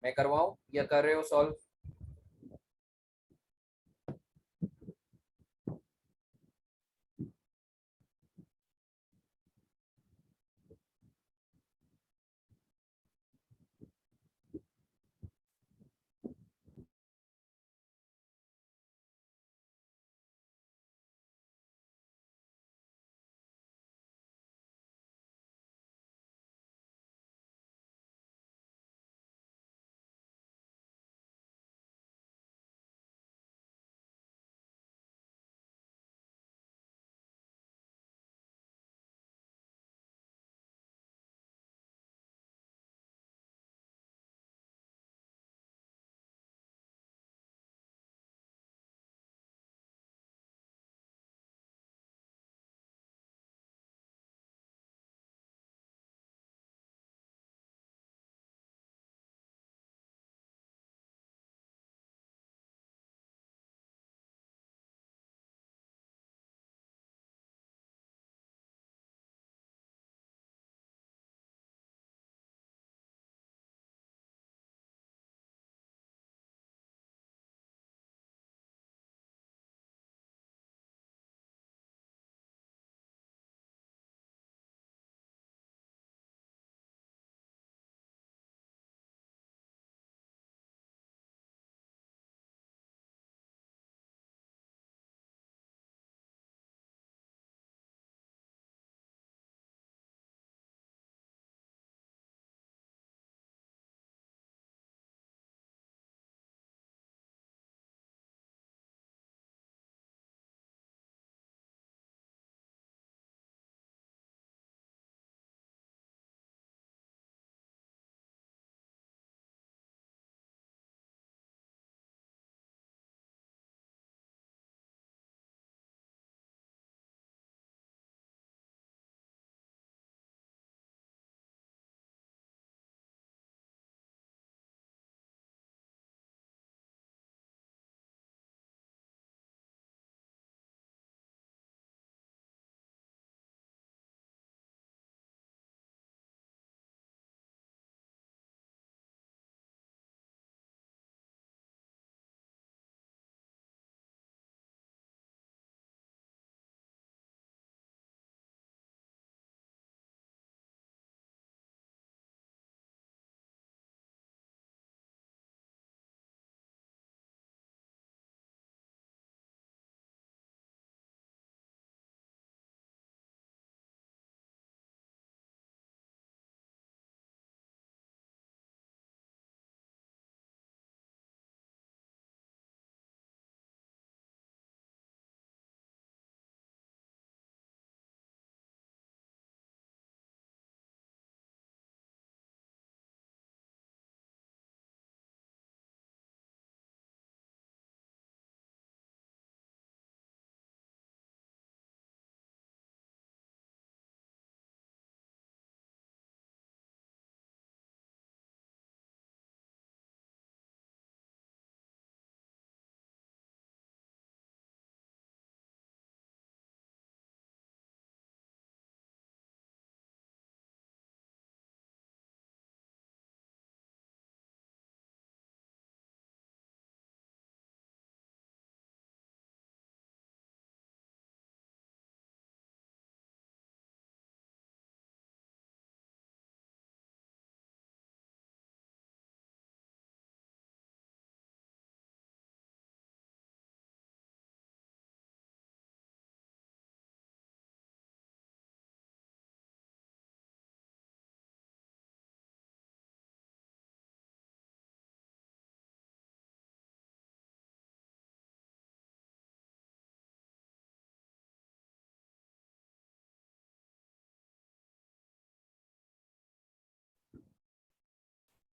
मैं करवाऊं या कर रहे हो सॉल्व?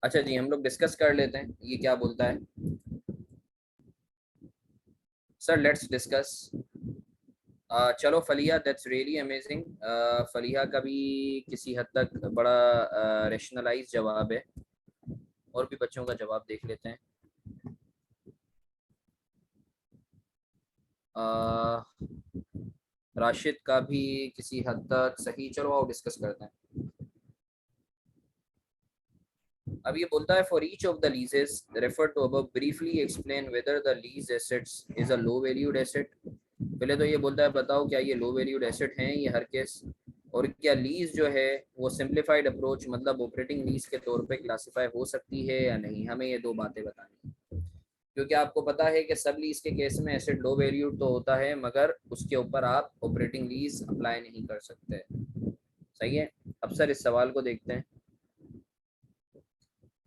अच्छा जी, हम लोग डिस्कस कर लेते हैं ये क्या बोलता है। Sir let's discuss. चलो फलिया, दैट्स रियली अमेजिंग। फलिया का भी किसी हद तक बड़ा रेशनलाइज जवाब है। और भी बच्चों का जवाब देख लेते हैं। अ, राशिद का भी किसी हद तक सही। चलो आओ डिस्कस करते हैं। अब ये बोलता है for each of the leases refer to above briefly explain whether the lease assets is a low valued asset. पहले तो ये बोलता है बताओ क्या ये लो वैल्यूड एसेट हैं ये हर केस, और क्या लीज जो है वो सिंप्लीफाइड अप्रोच मतलब ऑपरेटिंग लीज के तौर पे क्लासिफाई हो सकती है या नहीं। हमें ये दो बातें बतानी है, क्योंकि आपको पता है कि सब लीज के केस में एसेट लो वैल्यूड तो होता है मगर उसके ऊपर आप ऑपरेटिंग लीज अप्लाई नहीं कर सकते। सही है। अब सर इस सवाल को देखते हैं।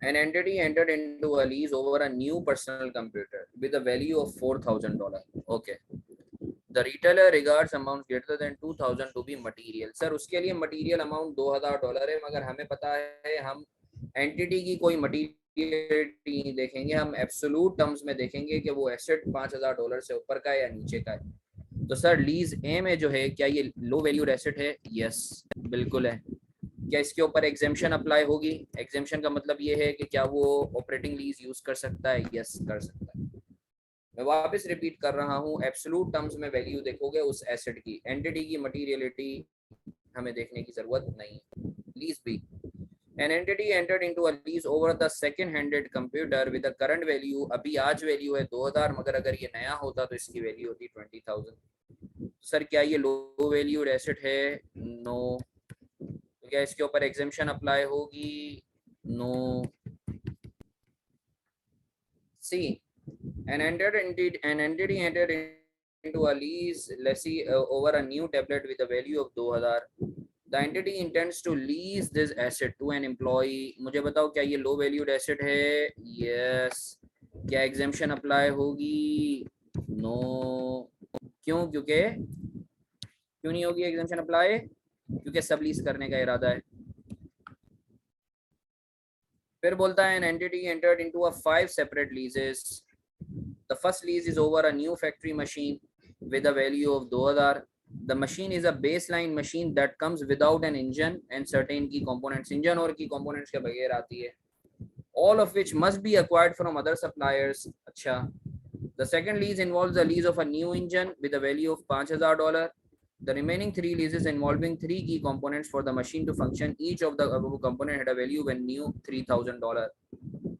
An entity entered into a lease over a new personal computer with a value of $4,000. Okay. The retailer regards amount greater than 2,000 to be material. Sir उसके लिए मटीरियल अमाउंट $2,000 है, मगर हमें पता है हम एंटिटी की कोई मटीरियलिटी नहीं देखेंगे, हम एब्सोलूट टर्म्स में देखेंगे कि वो एसेट $5,000 से ऊपर का है या नीचे का है। तो सर लीज ए में जो है क्या ये लो वैल्यूड एसेट है? यस बिल्कुल है। क्या इसके ऊपर एग्जेम्पशन अप्लाई होगी? एग्जेम्पशन का मतलब ये है कि क्या वो ऑपरेटिंग लीज यूज कर सकता है? यस कर सकता है। मैं वापस रिपीट कर रहा हूँ, एब्सोल्यूट टर्म्स में वैल्यू देखोगे उस एसेट की, एंटिटी की मटीरियलिटी हमें देखने की जरूरत नहीं है। Lease B, an entity entered into a lease over the second handed computer with the current value, अभी आज वैल्यू है 2000 मगर अगर ये नया होता तो इसकी वैल्यू होती 20,000। सर क्या ये लो वैल्यूड एसेट है? नो। तो क्या इसके ऊपर एग्जेम्पशन अप्लाई होगी? No. C, an entity entered into a lease lessee over a new tablet with a value of 2000. The entity intends to lease this asset to an employee. मुझे बताओ क्या ये लो वैल्यूड एसेट है? Yes. क्या exemption apply होगी? No. क्यों? क्यों नहीं होगी एग्जेम्पशन अप्लाई? क्योंकि सब लीज करने का इरादा है। फिर बोलता है an entity entered into a 5 separate leases. The first lease is over a new factory machine with a value of 2000. The machine is a baseline machine that comes without an engine and certain key components. Engine और key components के बगैर आती है, all of which must be acquired from other suppliers. अच्छा। The second lease involves the lease of a new engine with a value of $5,000. The remaining 3 leases involving 3 key components for the machine to function. Each of the above component had a value when new $3,000.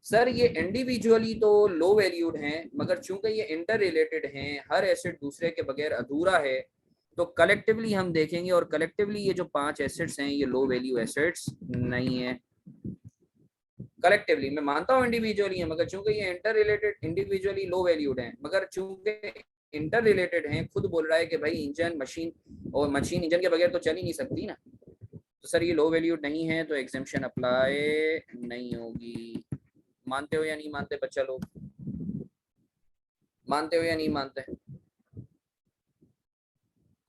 Sir ये individually तो लो valued हैं मगर चूंकि ये inter related हैं, हर asset दूसरे के बगैर अधूरा है, तो कलेक्टिवली हम देखेंगे और कलेक्टिवली ये जो 5 एसेट्स हैं ये लो वैल्यू एसेट्स नहीं है। कलेक्टिवली मैं मानता हूँ इंडिविजुअली है मगर चूंकि ये इंटर रिलेटेड इंडिविजुअली लो वैल्यूड हैं, मगर चूंकि इंटर रिलेटेड हैं, खुद बोल रहा है कि भाई इंजन मशीन, और मशीन इंजन के बगैर तो चल ही नहीं सकती ना, तो सर ये लो वैल्यूड नहीं है तो एग्जेम्पशन अप्लाई नहीं होगी। मानते हो या नहीं मानते बच्चा लोग? मानते हो या नहीं मानते?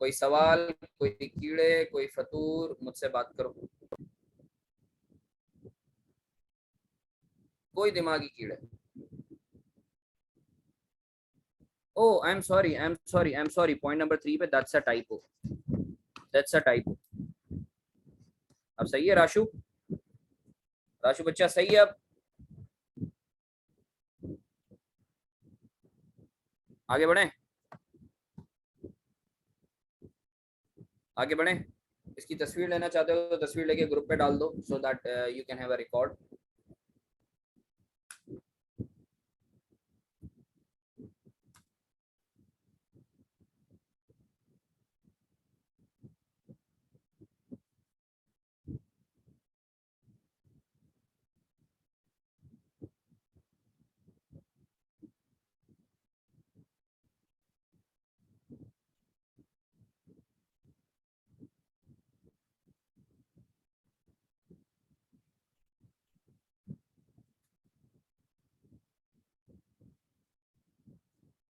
कोई सवाल, कोई कीड़े, कोई फतूर, मुझसे बात करो। कोई दिमागी कीड़े? Oh I am sorry, point number 3 पे that's a typo, that's a typo. अब सही है राशु? राशु बच्चा सही है अब? आगे बढ़े? आगे बढ़े? इसकी तस्वीर लेना चाहते हो तो तस्वीर लेके ग्रुप पे डाल दो so that you can have a record.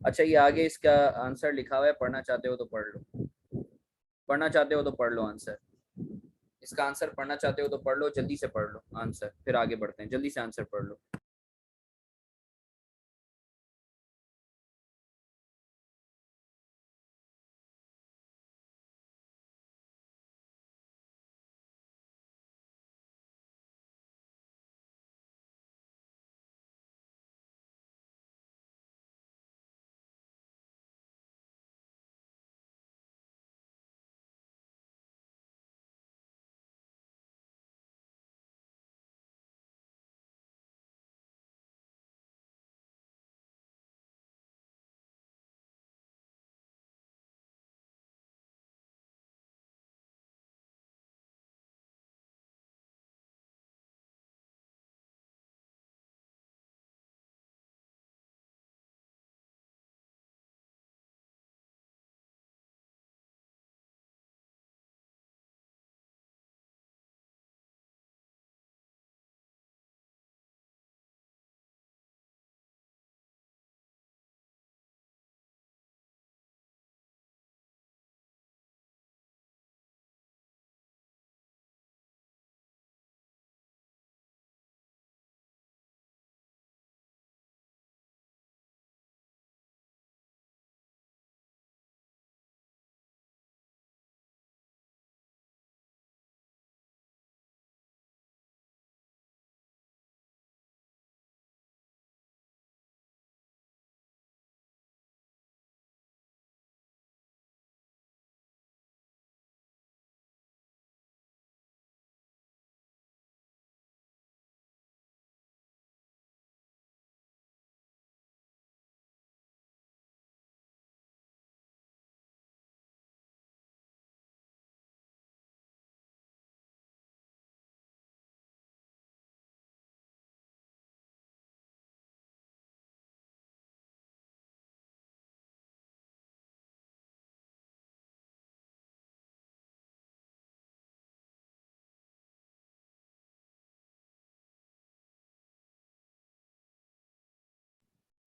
अच्छा ये आगे इसका आंसर लिखा हुआ है, पढ़ना चाहते हो तो पढ़ लो, पढ़ना चाहते हो तो पढ़ लो आंसर। इसका आंसर पढ़ना चाहते हो तो पढ़ लो, जल्दी से पढ़ लो आंसर, फिर आगे बढ़ते हैं, जल्दी से आंसर पढ़ लो।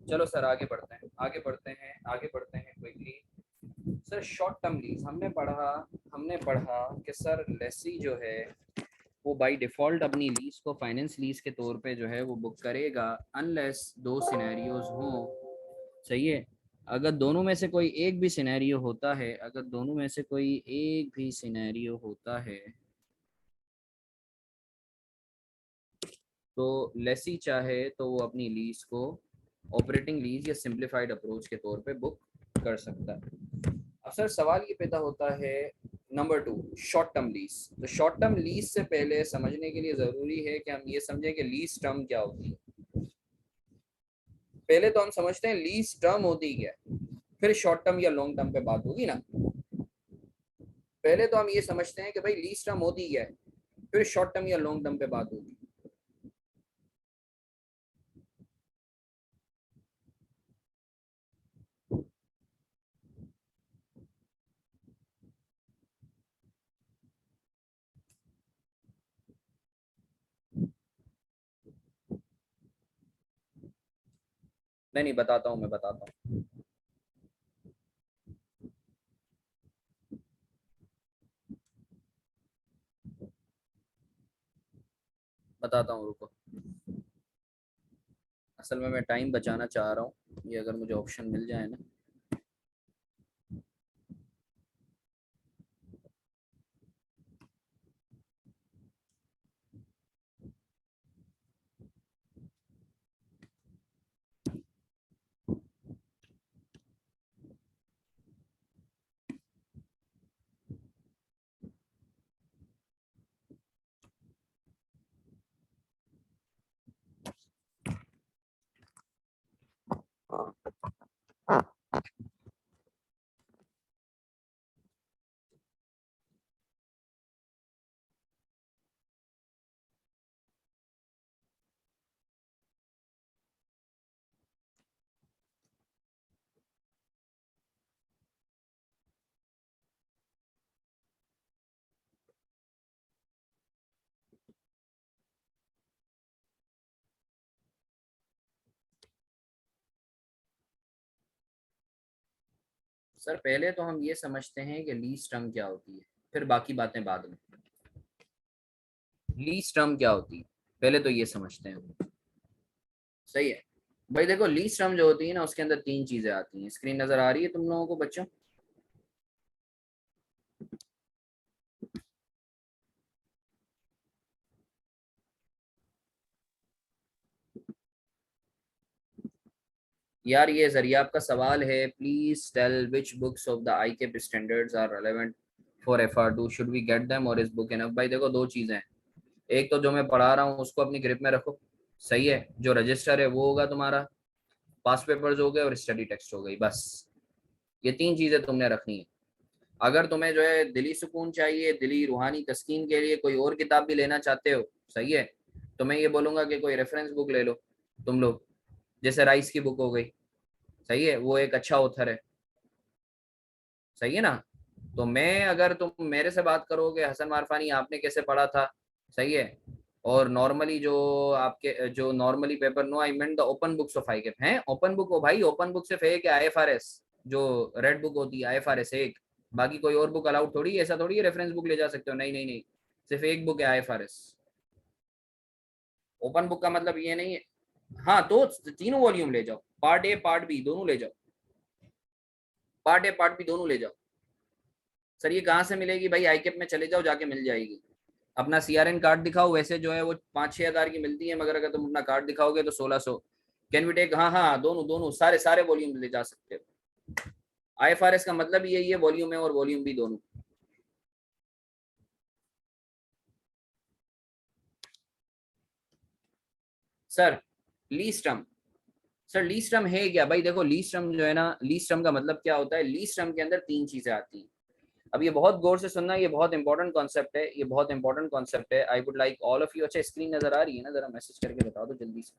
चलो सर आगे बढ़ते हैं, आगे बढ़ते हैं, आगे बढ़ते हैं quickly. Sir short term lease हमने पढ़ा कि सर लेसी जो है वो बाय डिफॉल्ट अपनी लीज को फाइनेंस लीज के तौर पे जो है वो बुक करेगा, अनलेस दो सिनेरियोज हों। सही है। अगर दोनों में से कोई एक भी सिनेरियो होता है, अगर दोनों में से कोई एक भी सिनेरियो होता है तो लेसी चाहे तो वो अपनी लीज को ऑपरेटिंग लीज या सिंप्लीफाइड अप्रोच के तौर पे बुक कर सकता है। अब सर सवाल ये पैदा होता है, number two, short term lease. तो शॉर्ट टर्म लीज से पहले समझने के लिए जरूरी है कि हम ये समझें कि लीज टर्म क्या होती है। पहले तो हम समझते हैं लीज टर्म होती क्या है, फिर शॉर्ट टर्म या लॉन्ग टर्म पे बात होगी ना। पहले तो हम ये समझते हैं कि भाई लीज टर्म होती क्या है, फिर शॉर्ट टर्म या लॉन्ग टर्म पे बात होगी। नहीं बताता हूँ, मैं बताता हूँ, बताता हूँ, रुको। असल में मैं टाइम बचाना चाह रहा हूँ, ये अगर मुझे ऑप्शन मिल जाए ना। सर पहले तो हम ये समझते हैं कि लीज टर्म क्या होती है, फिर बाकी बातें बाद में। लीज टर्म क्या होती है पहले तो ये समझते हैं। सही है भाई, देखो लीज टर्म जो होती है ना उसके अंदर तीन चीजें आती हैं। स्क्रीन नजर आ रही है तुम लोगों को बच्चों? यार ये जरिया आपका सवाल है, please tell which books of the ICAP standards are relevant for FR2, should we get them or is book enough? भाई देखो दो चीजें हैं, एक तो जो मैं पढ़ा रहा हूँ उसको अपनी ग्रिप में रखो, सही है, जो रजिस्टर है वो होगा तुम्हारा, पास पेपर्स हो गए और स्टडी टेक्स्ट हो गई, बस ये तीन चीजें तुमने रखनी है। अगर तुम्हें जो है दिली सुकून चाहिए, दिली रूहानी तस्कीन के लिए कोई और किताब भी लेना चाहते हो, सही है, तो मैं ये बोलूंगा कि कोई रेफरेंस बुक ले लो तुम लोग, जैसे राइस की बुक हो गई, सही है, वो एक अच्छा ऑथर है, सही है ना। तो मैं, अगर तुम मेरे से बात करोगे हसन मारफानी आपने कैसे पढ़ा था, सही है, और नॉर्मली जो आपके जो normally paper, no I mean the open books of I हैं, ओपन बुक हो भाई, ओपन बुक सिर्फ एक है IFRS, जो रेड बुक होती है IFRS एक, बाकी कोई और बुक अलाउड थोड़ी है, ऐसा थोड़ी है रेफरेंस बुक ले जा सकते हो, नहीं नहीं नहीं, सिर्फ एक बुक है IFRS। ओपन बुक का मतलब ये नहीं है, हाँ तो तीनों वॉल्यूम ले जाओ, पार्ट ए पार्ट बी दोनों ले जाओ, पार्ट ए पार्ट बी दोनों ले जाओ। सर ये कहाँ से मिलेगी भाई, आईकेप में चले जाओ, जाके मिल जाएगी। अपना CRN कार्ड दिखाओ, वैसे जो है वो 5-6 हज़ार की मिलती है, मगर अगर तुम अपना कार्ड दिखाओगे तो 1600। कैन वी टेक, हाँ हाँ दोनों दोनों सारे सारे वॉल्यूम ले जा सकते हो। IFRS का मतलब यही है, वॉल्यूम है और वॉल्यूम भी दोनों। Sir lease term, sir lease term है क्या भाई, देखो लीज टर्म जो है ना, लीज टर्म का मतलब क्या होता है, लीज टर्म के अंदर तीन चीजें आती हैं। अब ये बहुत गौर से सुनना, ये बहुत इंपॉर्टेंट कॉन्सेप्ट है, ये बहुत इंपॉर्टेंट कॉन्सेप्ट है, I would like all of you, अच्छा स्क्रीन नजर आ रही है ना, जरा मैसेज करके बता दो जल्दी से,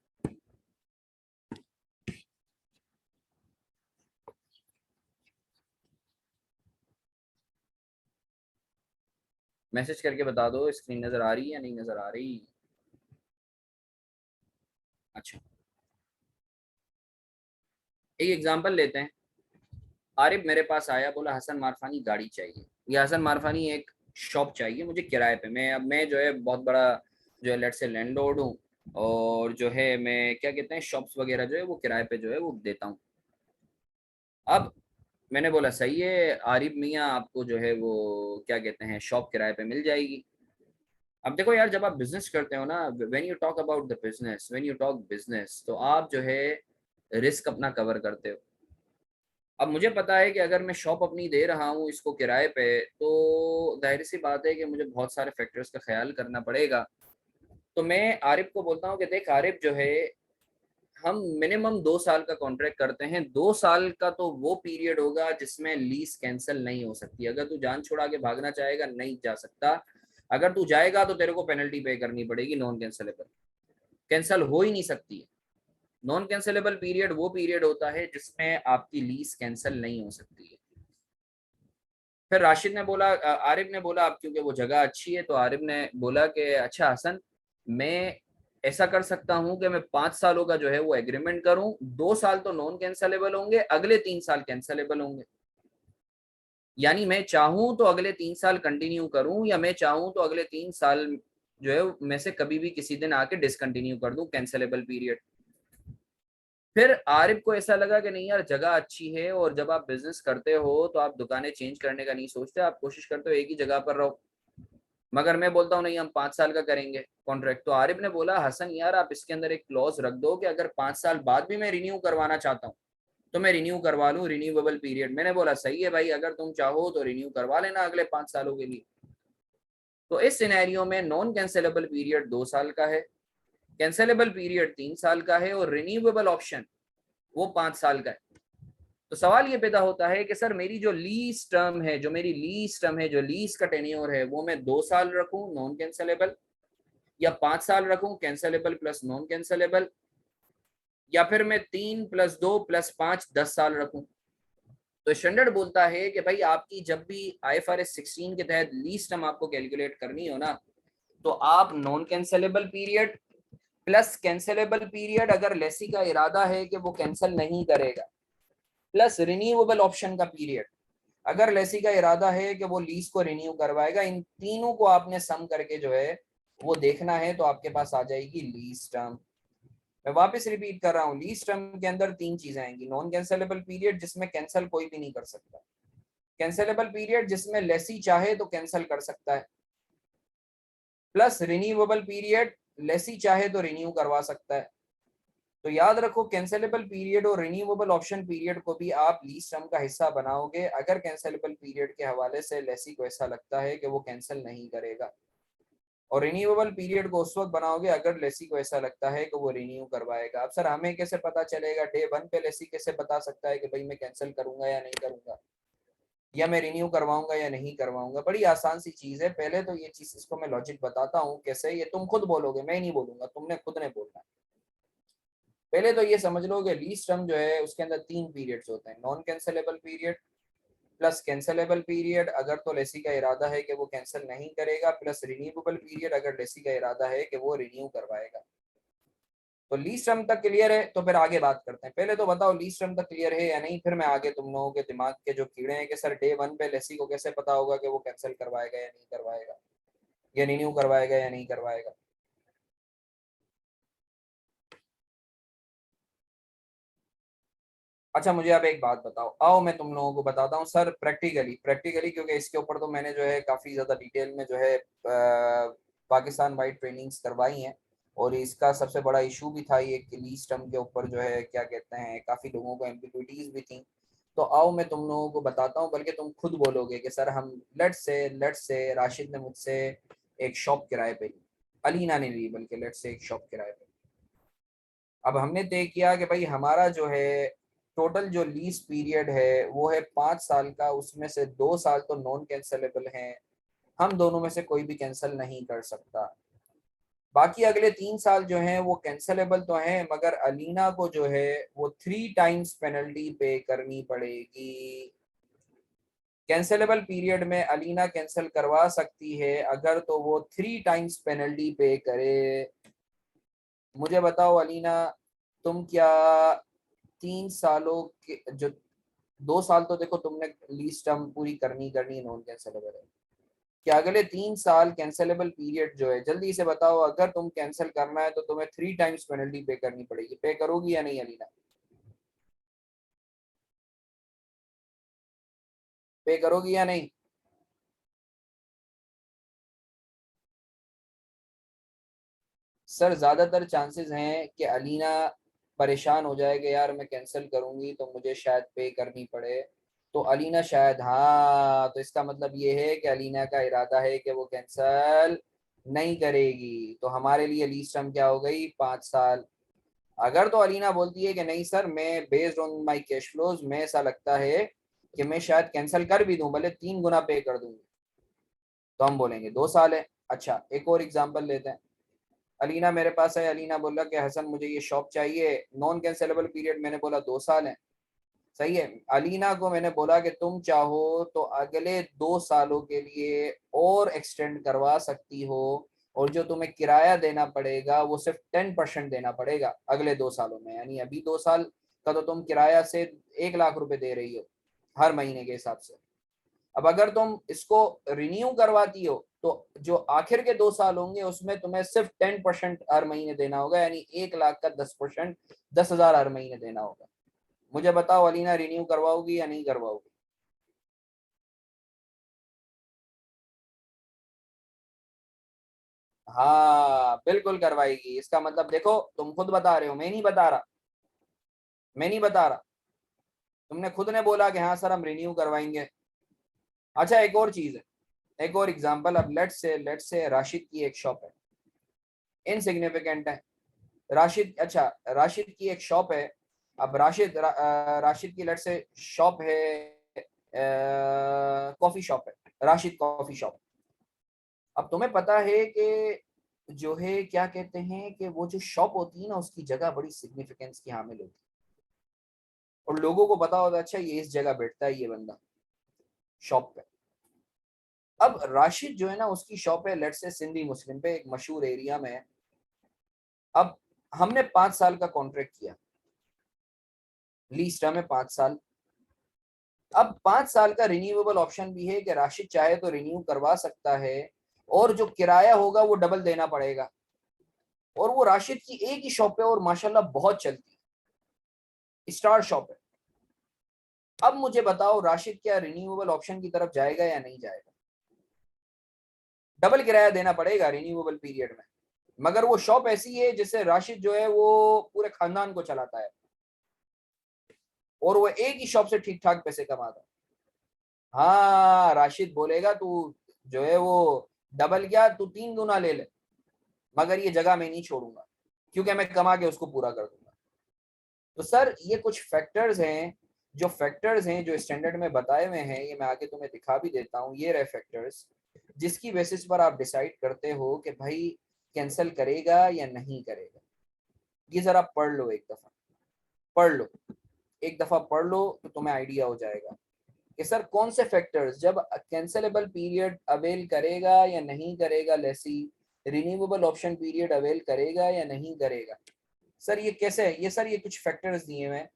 मैसेज करके बता दो स्क्रीन नजर आ रही है या नहीं नजर आ रही। अच्छा, एक एग्जांपल लेते हैं। आरिफ मेरे पास आया, बोला हसन मारफानी गाड़ी चाहिए, या हसन मारफानी एक शॉप चाहिए मुझे किराए पे, मैं जो है बहुत बड़ा जो है लेट से लैंडलॉर्ड हूँ, और जो है मैं क्या कहते हैं शॉप्स वगैरह जो है वो किराए पे जो है वो देता हूँ। अब मैंने बोला सही है आरिफ मियाँ, आपको जो है वो क्या कहते हैं शॉप किराए पे मिल जाएगी। अब देखो यार, जब आप बिजनेस करते हो ना, when you talk about the business, when you talk business, तो आप जो है रिस्क अपना कवर करते हो। अब मुझे पता है कि अगर मैं शॉप अपनी दे रहा हूँ इसको किराए पे, तो जाहिर सी बात है कि मुझे बहुत सारे फैक्टर्स का ख्याल करना पड़ेगा। तो मैं आरिफ को बोलता हूँ कि देख आरिफ जो है, हम मिनिमम 2 साल का कॉन्ट्रैक्ट करते हैं, 2 साल का तो वो पीरियड होगा जिसमें लीज कैंसिल नहीं हो सकती, अगर तू जान छुड़ा के भागना चाहेगा नहीं जा सकता, अगर तू जाएगा तो तेरे को पेनल्टी पे करनी पड़ेगी, नॉन कैंसिलेबल, कैंसिल हो ही नहीं सकती है। नॉन कैंसिलेबल पीरियड वो पीरियड होता है जिसमें आपकी लीज कैंसिल नहीं हो सकती है। फिर राशिद ने बोला, आरिफ ने बोला, अब क्योंकि वो जगह अच्छी है तो आरिफ ने बोला कि अच्छा हसन, मैं ऐसा कर सकता हूं कि मैं 5 सालों का जो है वो एग्रीमेंट करूं, 2 साल तो नॉन कैंसलेबल होंगे, अगले 3 साल कैंसलेबल होंगे, यानी मैं चाहूं तो अगले 3 साल कंटिन्यू करूं, या मैं चाहूं तो अगले 3 साल जो है मैं से कभी भी किसी दिन आके डिसकंटिन्यू कर दूं कैंसलेबल पीरियड। फिर आरिफ को ऐसा लगा कि नहीं यार जगह अच्छी है, और जब आप बिजनेस करते हो तो आप दुकानें चेंज करने का नहीं सोचते, आप कोशिश करते हो एक ही जगह पर रहो, मगर मैं बोलता हूँ नहीं हम 5 साल का करेंगे कॉन्ट्रैक्ट। तो आरिफ ने बोला हसन यार आप इसके अंदर एक क्लॉज रख दो कि अगर 5 साल बाद भी मैं रिन्यू करवाना चाहता हूँ तो मैं रिन्यू करवा लूँ, रिन्यूएबल पीरियड। मैंने बोला सही है भाई, अगर तुम चाहो तो रिन्यू करवा लेना अगले 5 सालों के लिए। तो इस सिनेरियो में नॉन कैंसिलेबल पीरियड 2 साल का है, कैंसिलेबल पीरियड 3 साल का है, और रिन्यूएबल ऑप्शन वो 5 साल का है। तो सवाल ये पैदा होता है कि सर मेरी जो लीज टर्म है, जो मेरी लीज टर्म है, जो लीज का टेन्योर है, वो मैं 2 साल रखूं नॉन कैंसिलेबल, या 5 साल रखूं कैंसिलेबल प्लस नॉन कैंसिलेबल, या फिर मैं 3 + 2 + 5 10 साल रखूं। तो स्टैंडर्ड बोलता है कि भाई आपकी जब भी IFRS 16 के तहत लीज टर्म आपको कैलकुलेट करनी हो ना, तो आप non cancellable period plus cancellable period, अगर लेसी का इरादा है कि वो कैंसिल नहीं करेगा, प्लस रिन्यूएबल ऑप्शन का पीरियड, अगर लेसी का इरादा है कि वो लीज को रिन्यू करवाएगा, इन तीनों को आपने सम करके जो है वो देखना है तो आपके पास आ जाएगी लीज टर्म। मैं वापस रिपीट कर रहा हूँ, लीज टर्म के अंदर तीन चीजें आएंगी, नॉन कैंसलेबल पीरियड जिसमें कैंसिल कोई भी नहीं कर सकता, कैंसिलेबल पीरियड जिसमें लेसी चाहे तो कैंसिल कर सकता है, प्लस रिन्यूएबल पीरियड लेसी चाहे तो रिन्यू करवा सकता है। तो याद रखो कैंसिलेबल पीरियड और रिन्यूएबल ऑप्शन पीरियड को भी आप लीज टर्म का हिस्सा बनाओगे अगर कैंसिलेबल पीरियड के हवाले से लेसी को ऐसा लगता है कि वो कैंसिल नहीं करेगा, और रिन्यूएबल पीरियड को उस वक्त बनाओगे अगर लेसी को ऐसा लगता है कि वो रिन्यू करवाएगा। अब सर हमें कैसे पता चलेगा, डे वन पे लेसी कैसे बता सकता है कि भाई मैं कैंसिल करूंगा या नहीं करूंगा, या मैं रिन्यू करवाऊंगा या नहीं करवाऊंगा? बड़ी आसान सी चीज है, पहले तो ये चीज, इसको मैं लॉजिक बताता हूँ कैसे, ये तुम खुद बोलोगे, मैं नहीं बोलूंगा, तुमने खुद ने बोलना है। पहले तो ये समझ लो कि लीज टर्म जो है उसके अंदर तीन पीरियड्स होते हैं, non cancellable period, plus cancellable period अगर तो लेसी का इरादा है कि वो कैंसिल नहीं करेगा, प्लस रिन्यूएबल पीरियड अगर लेसी का इरादा है कि वो रिन्यू करवाएगा। तो लीज टर्म तक क्लियर है, तो फिर आगे बात करते हैं। पहले तो बताओ लीज टर्म तक क्लियर है या नहीं, फिर मैं आगे तुम लोगों के दिमाग के जो कीड़े हैं कि सर डे वन पे लेसी को कैसे पता होगा कि वो कैंसिल करवाएगा या नहीं करवाएगा, या रिन्यू करवाएगा या नहीं करवाएगा। अच्छा मुझे अब एक बात बताओ, आओ मैं तुम लोगों को बताता हूँ सर प्रैक्टिकली प्रैक्टिकली, क्योंकि इसके ऊपर तो मैंने जो है काफी ज्यादा डिटेल में जो है पाकिस्तान वाइड ट्रेनिंग्स करवाई हैं, और इसका सबसे बड़ा इशू भी था ये कि लीज टर्म के ऊपर जो है क्या कहते हैं काफी लोगों को एम्बिग्विटीज भी थी। तो आओ मैं तुम लोगों को बताता हूँ, बल्कि तुम खुद बोलोगे कि सर हम लेट से राशिद ने मुझसे एक शॉप किराए पे ली, अलीना ने ली, बल्कि लेट से एक शॉप किराए पे। अब हमने तय किया कि भाई हमारा जो है टोटल जो लीज पीरियड है वो है 5 साल का, उसमें से 2 साल तो नॉन कैंसलेबल हैं, हम दोनों में से कोई भी कैंसिल नहीं कर सकता। बाकी अगले 3 साल जो हैं वो कैंसलेबल तो हैं, मगर अलीना को जो है वो 3 टाइम्स पेनल्टी पे करनी पड़ेगी। कैंसलेबल पीरियड में अलीना कैंसिल करवा सकती है अगर तो वो 3 टाइम्स पेनल्टी पे करे। मुझे बताओ अलीना, तुम क्या 3 सालों के जो 2 साल तो देखो तुमने लीज टर्म पूरी करनी करनी नॉन कैंसिलेबल है, कि अगले 3 साल कैंसिलेबल पीरियड जो है, जल्दी से बताओ अगर तुम कैंसिल करना है तो तुम्हें 3 टाइम्स पेनल्टी पे करनी पड़ेगी, पे करोगी या नहीं अलीना, पे करोगी या नहीं? सर ज्यादातर चांसेस हैं कि अलीना परेशान हो जाएगा, यार मैं कैंसिल करूंगी तो मुझे शायद पे करनी पड़े, तो अलीना शायद, हाँ तो इसका मतलब ये है कि अलीना का इरादा है कि वो कैंसिल नहीं करेगी, तो हमारे लिए लीज टर्म क्या हो गई, 5 साल। अगर तो अलीना बोलती है कि नहीं सर मैं based on my cash flows मैं ऐसा लगता है कि मैं शायद कैंसिल कर भी दूं, भले 3 गुना पे कर दूंगी, तो हम बोलेंगे 2 साल है। अच्छा एक और एग्जांपल लेते हैं, अलीना मेरे पास है, अलीना बोला कि हसन मुझे ये शॉप चाहिए, नॉन कैंसिलेबल पीरियड मैंने बोला 2 साल है, सही है। अलीना को मैंने बोला कि तुम चाहो तो अगले 2 सालों के लिए और एक्सटेंड करवा सकती हो, और जो तुम्हें किराया देना पड़ेगा वो सिर्फ 10% देना पड़ेगा अगले 2 सालों में, यानी अभी 2 साल का तो तुम किराया से 1 लाख रुपए दे रही हो हर महीने के हिसाब से। अब अगर तुम इसको रिन्यू करवाती हो तो जो आखिर के 2 साल होंगे उसमें तुम्हें सिर्फ 10% हर महीने देना होगा, यानी 1 लाख का 10%, 10,000 हर महीने देना होगा। मुझे बताओ अलीना रिन्यू करवाओगी या नहीं करवाओगी? हाँ बिल्कुल करवाएगी, इसका मतलब देखो तुम खुद बता रहे हो, मैं नहीं बता रहा, मैं नहीं बता रहा, तुमने खुद ने बोला कि हाँ सर हम रिन्यू करवाएंगे। अच्छा एक और चीज है, एक और एग्जांपल, अब लेट्स से राशिद की एक शॉप है, इनसिग्निफिकेंट है, राशिद, अच्छा राशिद की एक शॉप है। अब राशिद की लेट्स से शॉप है, कॉफी शॉप है, राशिद कॉफी शॉप। अब तुम्हें पता है कि जो है क्या कहते हैं कि वो जो शॉप होती है ना उसकी जगह बड़ी सिग्निफिकेंस की हामिल होती है, और लोगों को पता होता है अच्छा ये इस जगह बैठता है ये बंदा शॉप पे। अब राशिद जो है ना उसकी शॉप है लेट्स से सिंधी मुस्लिम पे एक मशहूर एरिया में है। अब हमने 5 साल का कॉन्ट्रैक्ट किया, लीज टर्म है 5 साल। अब 5 साल का रिन्यूएबल ऑप्शन भी है कि राशिद चाहे तो रिन्यू करवा सकता है, और जो किराया होगा वो डबल देना पड़ेगा, और वो राशिद की एक ही शॉप है और माशाल्लाह बहुत चलती है, स्टार शॉप है। अब मुझे बताओ राशिद क्या रिन्यूएबल ऑप्शन की तरफ जाएगा या नहीं जाएगा? डबल किराया देना पड़ेगा रिन्यूएबल पीरियड में, मगर वो शॉप ऐसी है जिससे राशिद जो है वो पूरे खानदान को चलाता है, और वो एक ही शॉप से ठीक ठाक पैसे कमाता है। हाँ, राशिद बोलेगा तू जो है वो डबल क्या, तू 3 गुना ले ले, मगर ये जगह मैं नहीं छोड़ूंगा, क्योंकि मैं कमा के उसको पूरा कर दूंगा। तो सर ये कुछ फैक्टर्स हैं, जो स्टैंडर्ड में बताए हुए हैं, ये मैं आगे तुम्हें दिखा भी देता हूँ। ये रहे फैक्टर्स जिसकी बेसिस पर आप डिसाइड करते हो कि भाई कैंसिल करेगा या नहीं करेगा। ये जरा पढ़ लो, एक दफा पढ़ लो, एक दफा पढ़ लो तो तुम्हें आइडिया हो जाएगा कि सर कौन से फैक्टर्स जब कैंसिलेबल पीरियड अवेल करेगा या नहीं करेगा, lessee renewable option period avail करेगा या नहीं करेगा। सर ये कैसे है, ये सर ये कुछ फैक्टर्स दिए हुए हैं।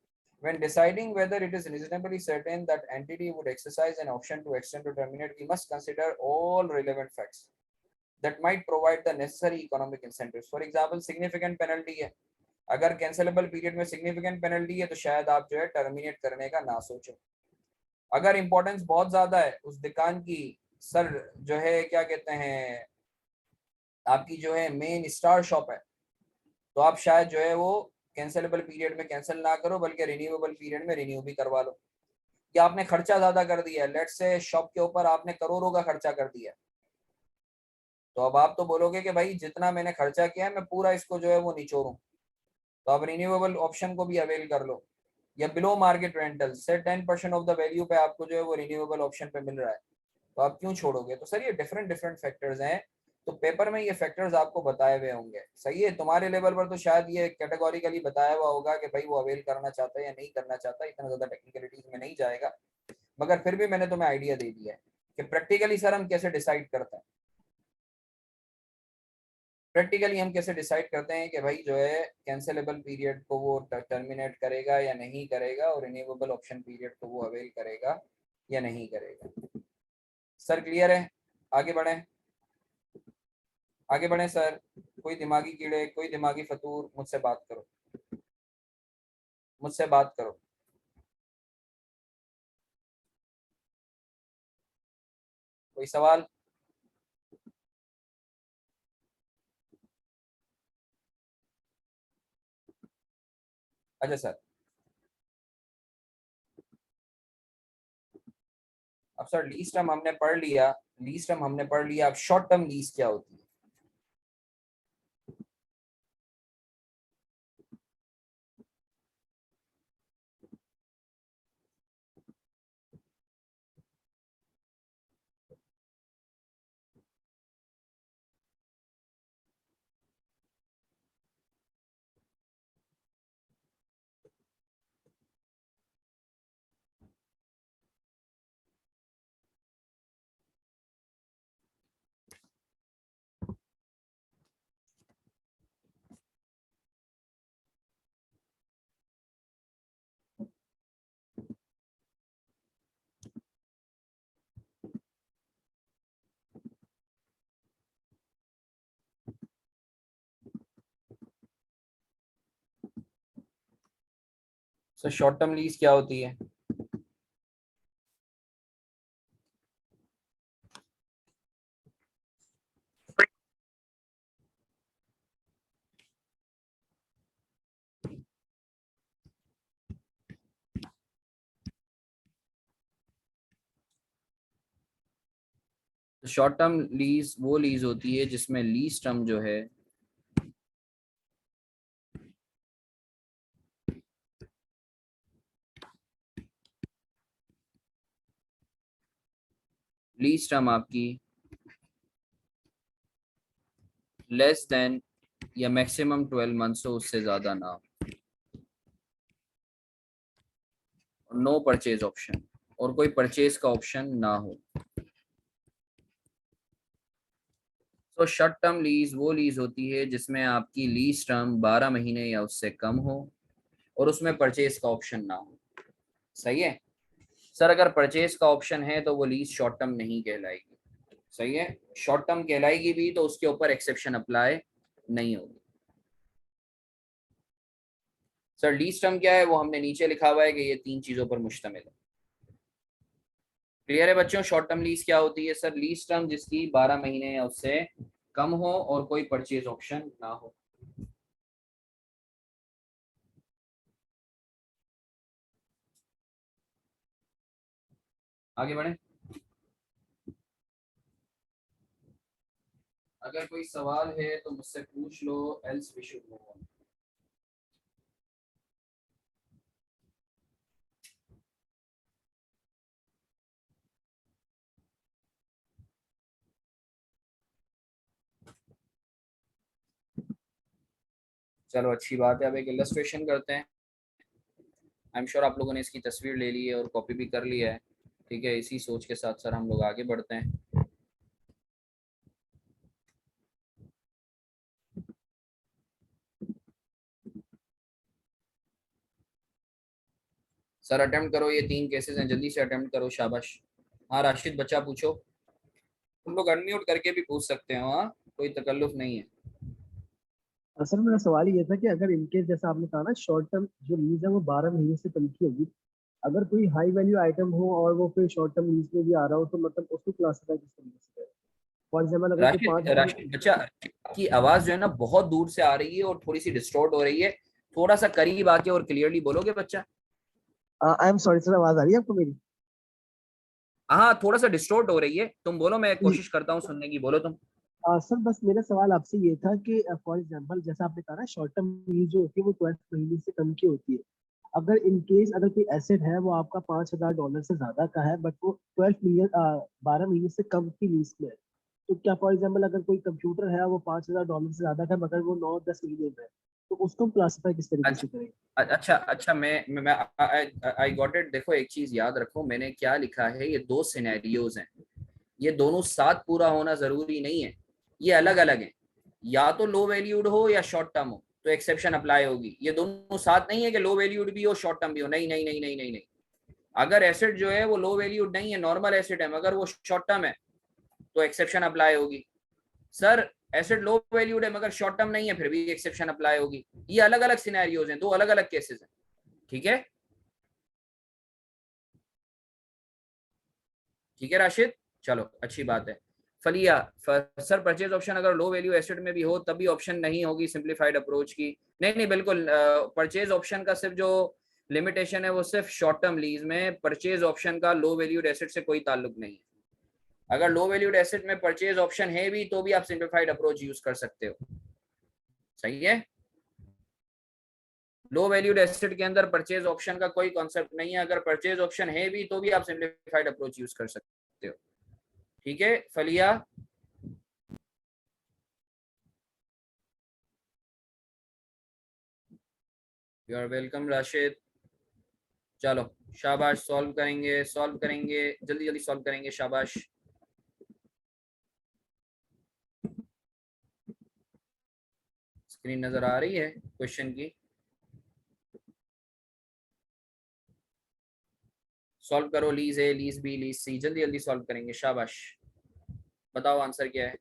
When deciding whether it is reasonably certain that entity would exercise an option to extend or terminate, we must consider all relevant facts that might provide the necessary economic incentives. For example, significant penalty है, अगर cancellable period में significant penalty है तो शायद आप जो है terminate करने का ना सोचो। अगर इंपॉर्टेंस बहुत ज्यादा है उस दुकान की, सर जो है क्या कहते हैं, आपकी जो है मेन स्टार शॉप है, तो आप शायद जो है वो कैंसिलेबल पीरियड में कैंसिल ना करो, बल्कि रिन्यूएबल पीरियड में रिन्यू भी करवा लो। कि आपने खर्चा ज्यादा कर दिया, लेट से शॉप के ऊपर आपने करोड़ों का खर्चा कर दिया, तो अब आप तो बोलोगे कि भाई जितना मैंने खर्चा किया है मैं पूरा इसको जो है वो निचोड़ूं, तो आप रिन्यूएबल ऑप्शन को भी अवेल कर लो। या बिलो मार्केट रेंटल से 10% ऑफ द वैल्यू पे आपको जो है वो रिन्यूएबल ऑप्शन पे मिल रहा है, तो आप क्यों छोड़ोगे? तो सर ये डिफरेंट डिफरेंट फैक्टर्स हैं, तो पेपर में ये फैक्टर्स आपको बताए हुए होंगे। सही है, तुम्हारे लेवल पर तो शायद ये कैटेगोरिकली बताया हुआ होगा कि भाई वो अवेल करना चाहता है या नहीं करना चाहता, इतना ज्यादा टेक्निकलिटीज में नहीं जाएगा, मगर फिर भी मैंने तुम्हें आइडिया दे दिया है कि प्रैक्टिकली सर हम कैसे डिसाइड करते हैं। प्रैक्टिकली हम कैसे डिसाइड करते हैं कि भाई जो है कैंसिलेबल पीरियड को वो टर्मिनेट करेगा या नहीं करेगा, और रिन्यूएबल ऑप्शन पीरियड को वो अवेल करेगा या नहीं करेगा। सर क्लियर है? आगे बढ़ें, आगे बढ़ें सर। कोई दिमागी कीड़े, कोई दिमागी फतूर, मुझसे बात करो, मुझसे बात करो। कोई सवाल? अच्छा सर, अब सर लीज टर्म हमने पढ़ लिया, लीज टर्म हमने पढ़ लिया, अब शॉर्ट टर्म लीज क्या होती है? सर शॉर्ट टर्म लीज क्या होती है? शॉर्ट टर्म लीज वो लीज होती है जिसमें लीज टर्म जो है लीज टर्म आपकी लेस देन या मैक्सिमम 12 मंथ्स हो, उससे ज्यादा ना हो, और नो परचेज ऑप्शन, और कोई परचेज का ऑप्शन ना हो। तो शॉर्ट टर्म लीज वो लीज होती है जिसमें आपकी लीज टर्म 12 महीने या उससे कम हो, और उसमें परचेज का ऑप्शन ना हो। सही है सर, अगर परचेज का ऑप्शन है तो वो लीज शॉर्ट टर्म नहीं कहलाएगी। सही है, शॉर्ट टर्म कहलाएगी भी तो उसके ऊपर एक्सेप्शन अप्लाई नहीं होगी। सर लीज टर्म क्या है, वो हमने नीचे लिखा हुआ है कि ये 3 चीजों पर मुश्तमिल है। क्लियर है बच्चों? शॉर्ट टर्म लीज क्या होती है? सर लीज टर्म जिसकी 12 महीने या उससे कम हो और कोई परचेज ऑप्शन ना हो। आगे बढ़े, अगर कोई सवाल है तो मुझसे पूछ लो, else we should move on. चलो अच्छी बात है, अब एक इलस्ट्रेशन करते हैं। आई एम श्योर आप लोगों ने इसकी तस्वीर ले ली है और कॉपी भी कर लिया है। ठीक है, इसी सोच के साथ सर हम लोग आगे बढ़ते हैं। सर अटेम्प्ट करो, ये 3 केसेस हैं, जल्दी से अटेम्प्ट करो, शाबाश। हाँ राशिद बच्चा पूछो, तुम लोग अनम्यूट करके भी पूछ सकते हो, हाँ कोई तकल्लुफ नहीं है। असल में मेरा सवाल ये था कि अगर इनकेस जैसा आपने कहा ना शॉर्ट टर्म जो लीज है वो 12 महीने से कम की होगी, अगर कोई हाई वैल्यू आइटम हो और वो फिर शॉर्ट टर्म लीज में भी आ रहा हो तो मतलब उसको क्लासिफाई किस तरीके से करें? फॉर एग्जाम्पल अगर कोई राशिद 5 साल। राशिद बच्चा की आवाज जो है ना बहुत दूर से आ रही है और थोड़ी सी डिस्टॉर्ट हो रही है, थोड़ा सा करीब आके और क्लियरली बोलोगे बच्चा? आई एम सॉरी सर, आवाज आ रही है आपको मेरी? हाँ थोड़ा सा डिस्टॉर्ट हो रही है, तुम बोलो, मैं कोशिश करता हूँ सुनने की, बोलो तुम। सर बस मेरा सवाल आपसे ये था कि फॉर एग्जांपल जैसा आपने कहा ना शॉर्ट टर्म लीज जो होती है वो 12 महीने से कम की होती है। अगर इन केस अगर कोई एसेट है वो आपका $5,000 से ज्यादा का है बट वो 12 महीने से कम की लीज में है, तो क्या फॉर एग्जांपल अगर कोई कंप्यूटर है वो $5,000 से ज्यादा का है मगर वो 9-10 महीने में है, तो उसको हम क्लासीफाई किस तरीके से अच्छा करेंगे? अच्छा अच्छा, मैं आई गॉट इट। देखो एक चीज याद रखो, मैंने क्या लिखा है, ये 2 सिनेरियोज हैं, ये दोनों साथ पूरा होना जरूरी नहीं है, ये अलग अलग हैं। या तो लो वैल्यूड हो या शॉर्ट टर्म हो तो एक्सेप्शन अप्लाई होगी, ये दोनों साथ नहीं है कि लो वैल्यूड भी हो शॉर्ट टर्म भी हो, नहीं नहीं नहीं नहीं नहीं नहीं। अगर एसेट जो है वो लो वैल्यूड नहीं है, नॉर्मल एसेट है, मगर वो शॉर्ट टर्म है तो एक्सेप्शन अप्लाई होगी। सर एसेट लो वैल्यूड है मगर शॉर्ट टर्म नहीं है, फिर भी एक्सेप्शन अप्लाई होगी। ये अलग अलग सिनेरियोज हैं, 2 अलग अलग केसेस हैं। ठीक है, ठीक है राशिद, चलो अच्छी बात है। फलिया, सर परचेज ऑप्शन अगर लो वैल्यू एसेट में भी हो तब भी ऑप्शन नहीं होगी सिंप्लीफाइड अप्रोच की? नहीं नहीं बिल्कुल, परचेज ऑप्शन का सिर्फ जो लिमिटेशन है वो सिर्फ शॉर्ट टर्म लीज में, परचेज ऑप्शन का लो वैल्यूड एसेट से कोई ताल्लुक नहीं है। अगर लो वैल्यूड एसेट में परचेज ऑप्शन है भी तो भी आप सिंप्लीफाइड अप्रोच यूज कर सकते हो। सही है, लो वैल्यूड एसेट के अंदर परचेज ऑप्शन का कोई कॉन्सेप्ट नहीं है, अगर परचेज ऑप्शन है भी तो भी आप सिंप्लीफाइड अप्रोच यूज कर सकते हो। ठीक है फलिया, यू आर वेलकम राशिद। चलो शाबाश, सॉल्व करेंगे, सॉल्व करेंगे, जल्दी जल्दी सॉल्व करेंगे, शाबाश। स्क्रीन नजर आ रही है क्वेश्चन की? सॉल्व करो, लीज ए, लीज बी, लीज सी, जल्दी जल्दी सॉल्व करेंगे, शाबाश। बताओ आंसर क्या है?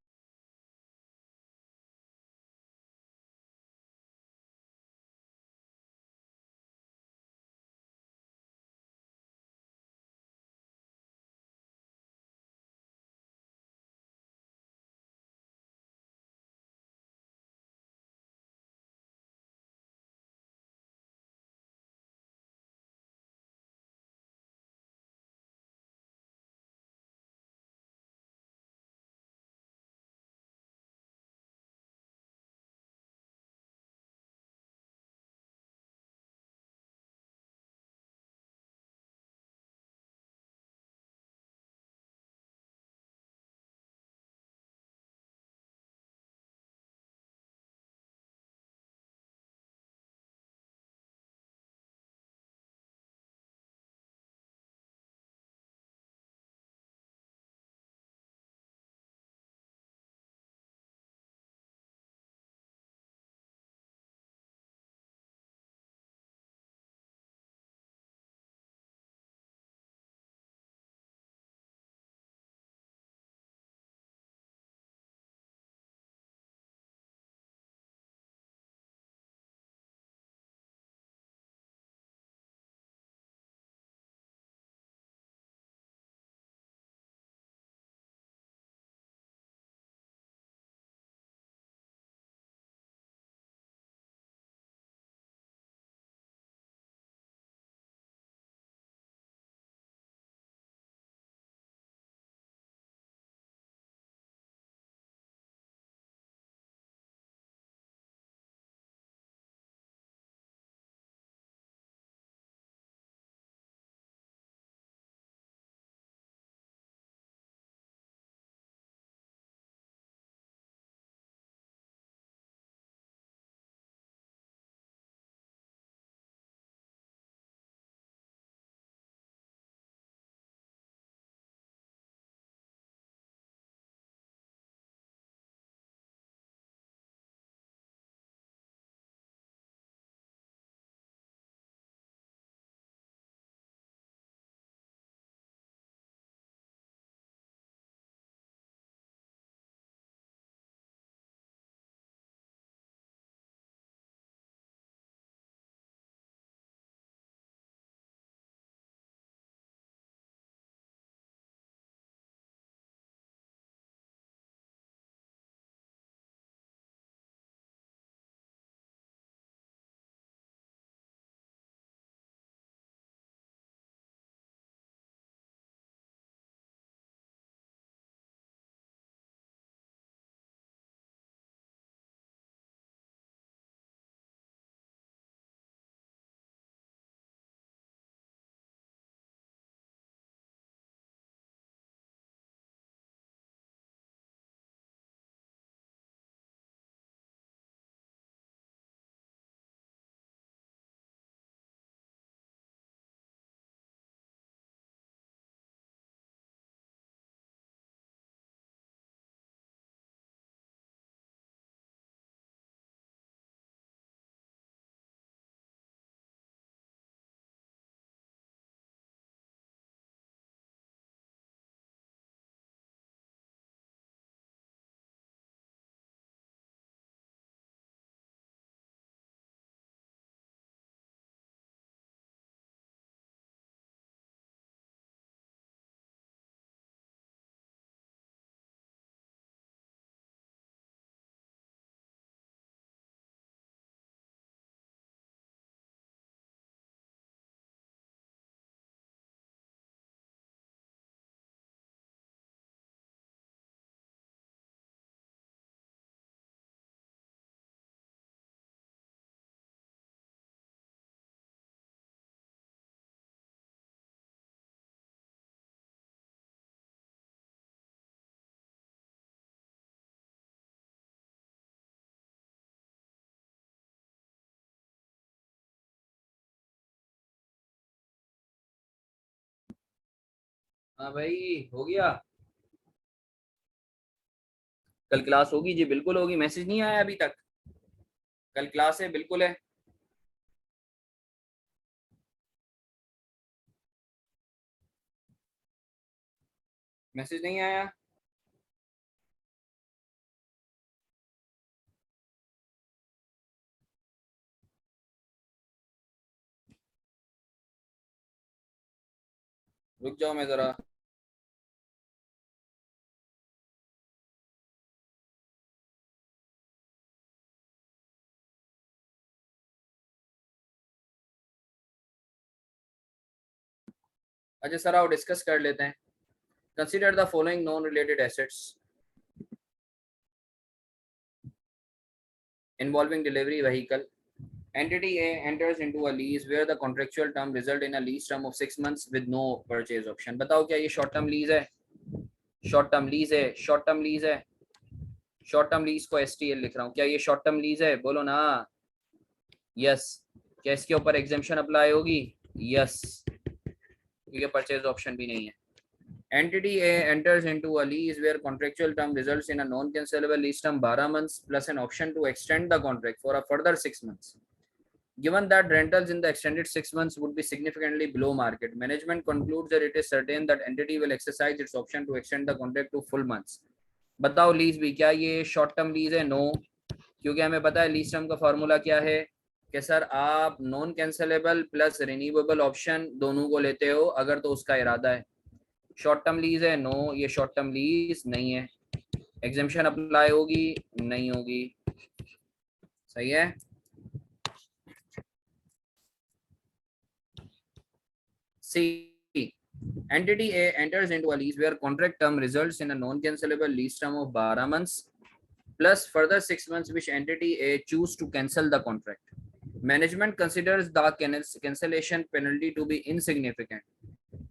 हाँ भाई हो गया। कल क्लास होगी जी, बिल्कुल होगी, मैसेज नहीं आया अभी तक। कल क्लास है, बिल्कुल है। मैसेज नहीं आया। रुक जाओ मैं जरा। अच्छा सर आओ डिस्कस कर लेते हैं। Consider the following non related assets involving delivery vehicle. Entity A enters into a lease where the contractual term result in a lease term of 6 months with no purchase option. बताओ क्या ये short term lease है? Short term lease है, short term lease है। Short term lease को STL लिख रहा हूँ, क्या ये शॉर्ट टर्म लीज है? बोलो ना। यस। क्या इसके ऊपर एग्जेम्पशन अप्लाई होगी? यस, क्योंकि परचेज ऑप्शन भी नहीं है। Entity A enters into a lease where contractual term results in a non-cancelable lease term 12 months plus an option to extend the contract for a further 6 months. Given that rentals in the extended 6 months would be significantly below market, management concludes that it is certain that entity will exercise its option to extend the contract to full months. बताओ lease भी क्या ये short term lease है? No, क्योंकि हमें पता है lease term का फॉर्मूला क्या है कि सर आप non cancellable plus renewable option दोनों को लेते हो अगर तो उसका इरादा है। शॉर्ट टर्म लीज है? नो, ये शॉर्ट टर्म लीज नहीं है। एग्जेम्पशन अप्लाई होगी? नहीं होगी। सही है। सी, entity A enters into a lease where contract term results in a non-cancelable lease term of 12 months plus further 6 months which entity A choose to cancel the contract. Management considers the cancellation penalty to be insignificant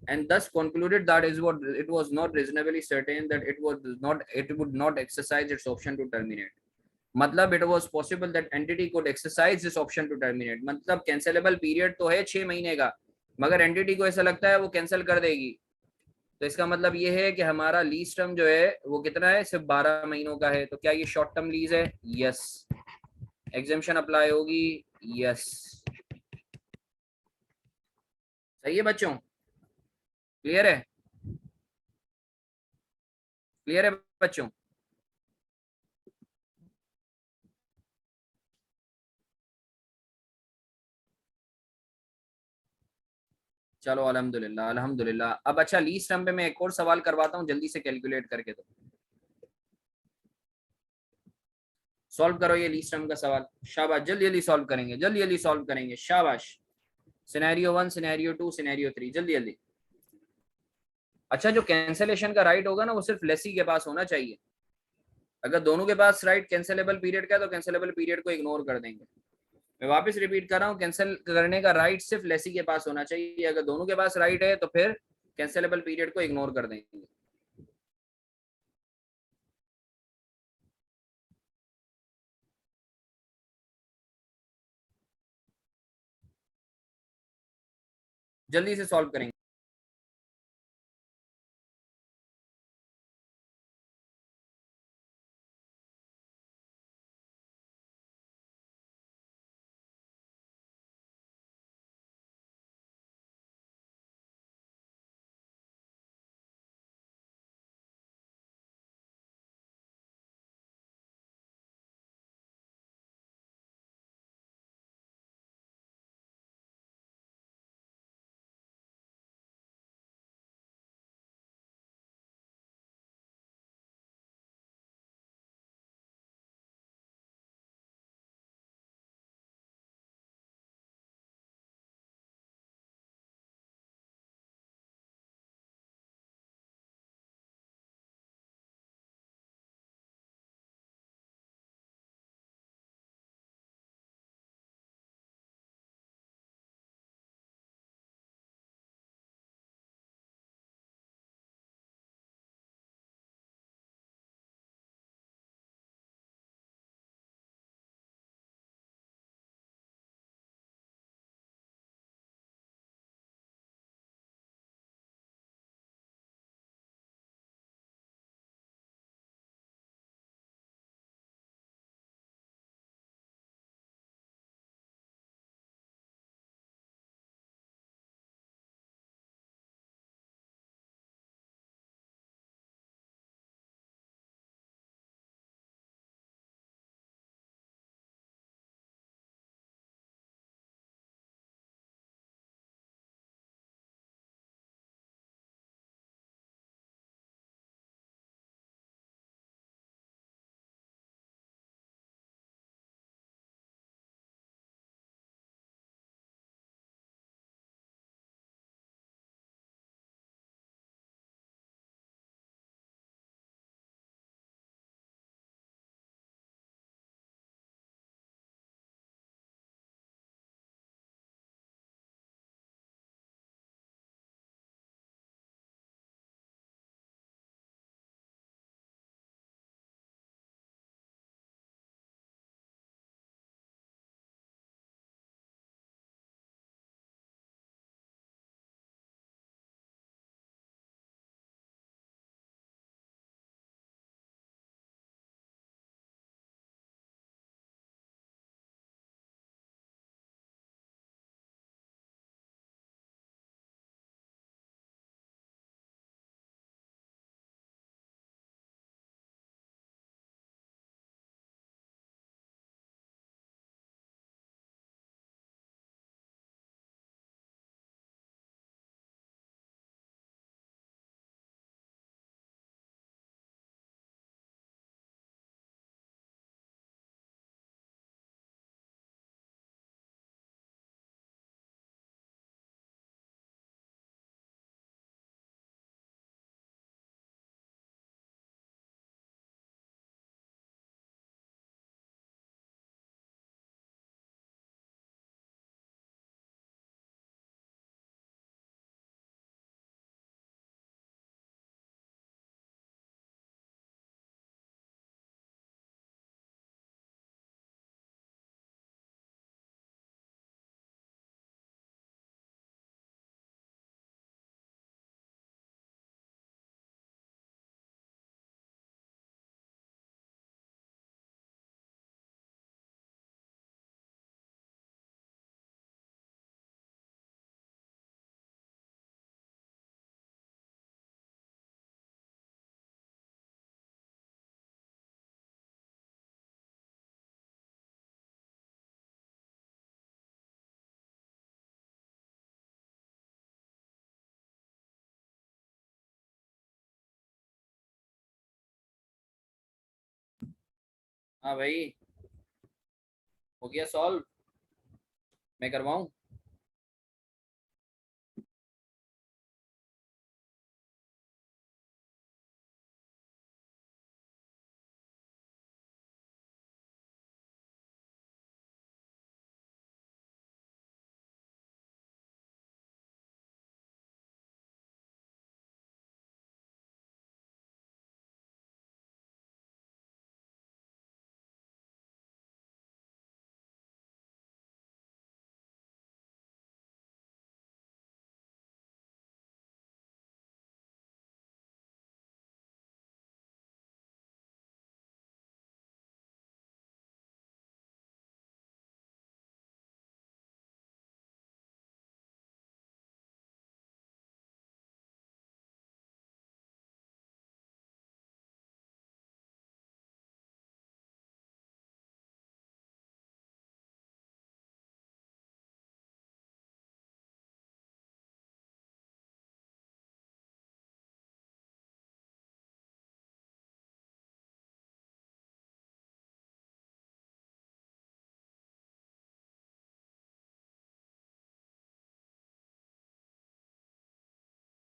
and thus concluded that it was not reasonably certain that it would not exercise its option to terminate. मतलब it was possible that entity could exercise this option to terminate. मतलब cancelable period तो है 6 महीने का, मगर entity को ऐसा लगता है वो कैंसिल कर देगी। तो इसका मतलब ये है कि हमारा लीज टर्म जो है वो कितना है? सिर्फ 12 महीनों का है। तो क्या ये शॉर्ट टर्म लीज है? यस। एग्जेम्पशन अप्लाई होगी? यस। सही है बच्चों? क्लियर है? क्लियर है बच्चों? चलो अल्हम्दुलिल्लाह अल्हम्दुलिल्लाह। अब अच्छा लीज टर्म पे मैं एक और सवाल करवाता हूँ, जल्दी से कैलकुलेट करके दो। सॉल्व करो ये लीज टर्म का सवाल। शाबाश, जल्दी जल्दी सॉल्व करेंगे, जल्दी जल्दी सॉल्व करेंगे। शाबाश। सिनेरियो 1, सिनेरियो 2, सिनेरियो 3, जल्दी जल्दी। अच्छा जो कैंसिलेशन का राइट होगा ना वो सिर्फ लेसी के पास होना चाहिए। अगर दोनों के पास राइट कैंसिलेबल पीरियड का है तो कैंसिलेबल पीरियड को इग्नोर कर देंगे। मैं वापस रिपीट कर रहा हूँ, कैंसिल करने का राइट सिर्फ लेसी के पास होना चाहिए। अगर दोनों के पास राइट है तो फिर कैंसिलेबल पीरियड को इग्नोर कर देंगे। जल्दी से सॉल्व करेंगे। हाँ भाई, हो गया सॉल्व, मैं करवाऊँ?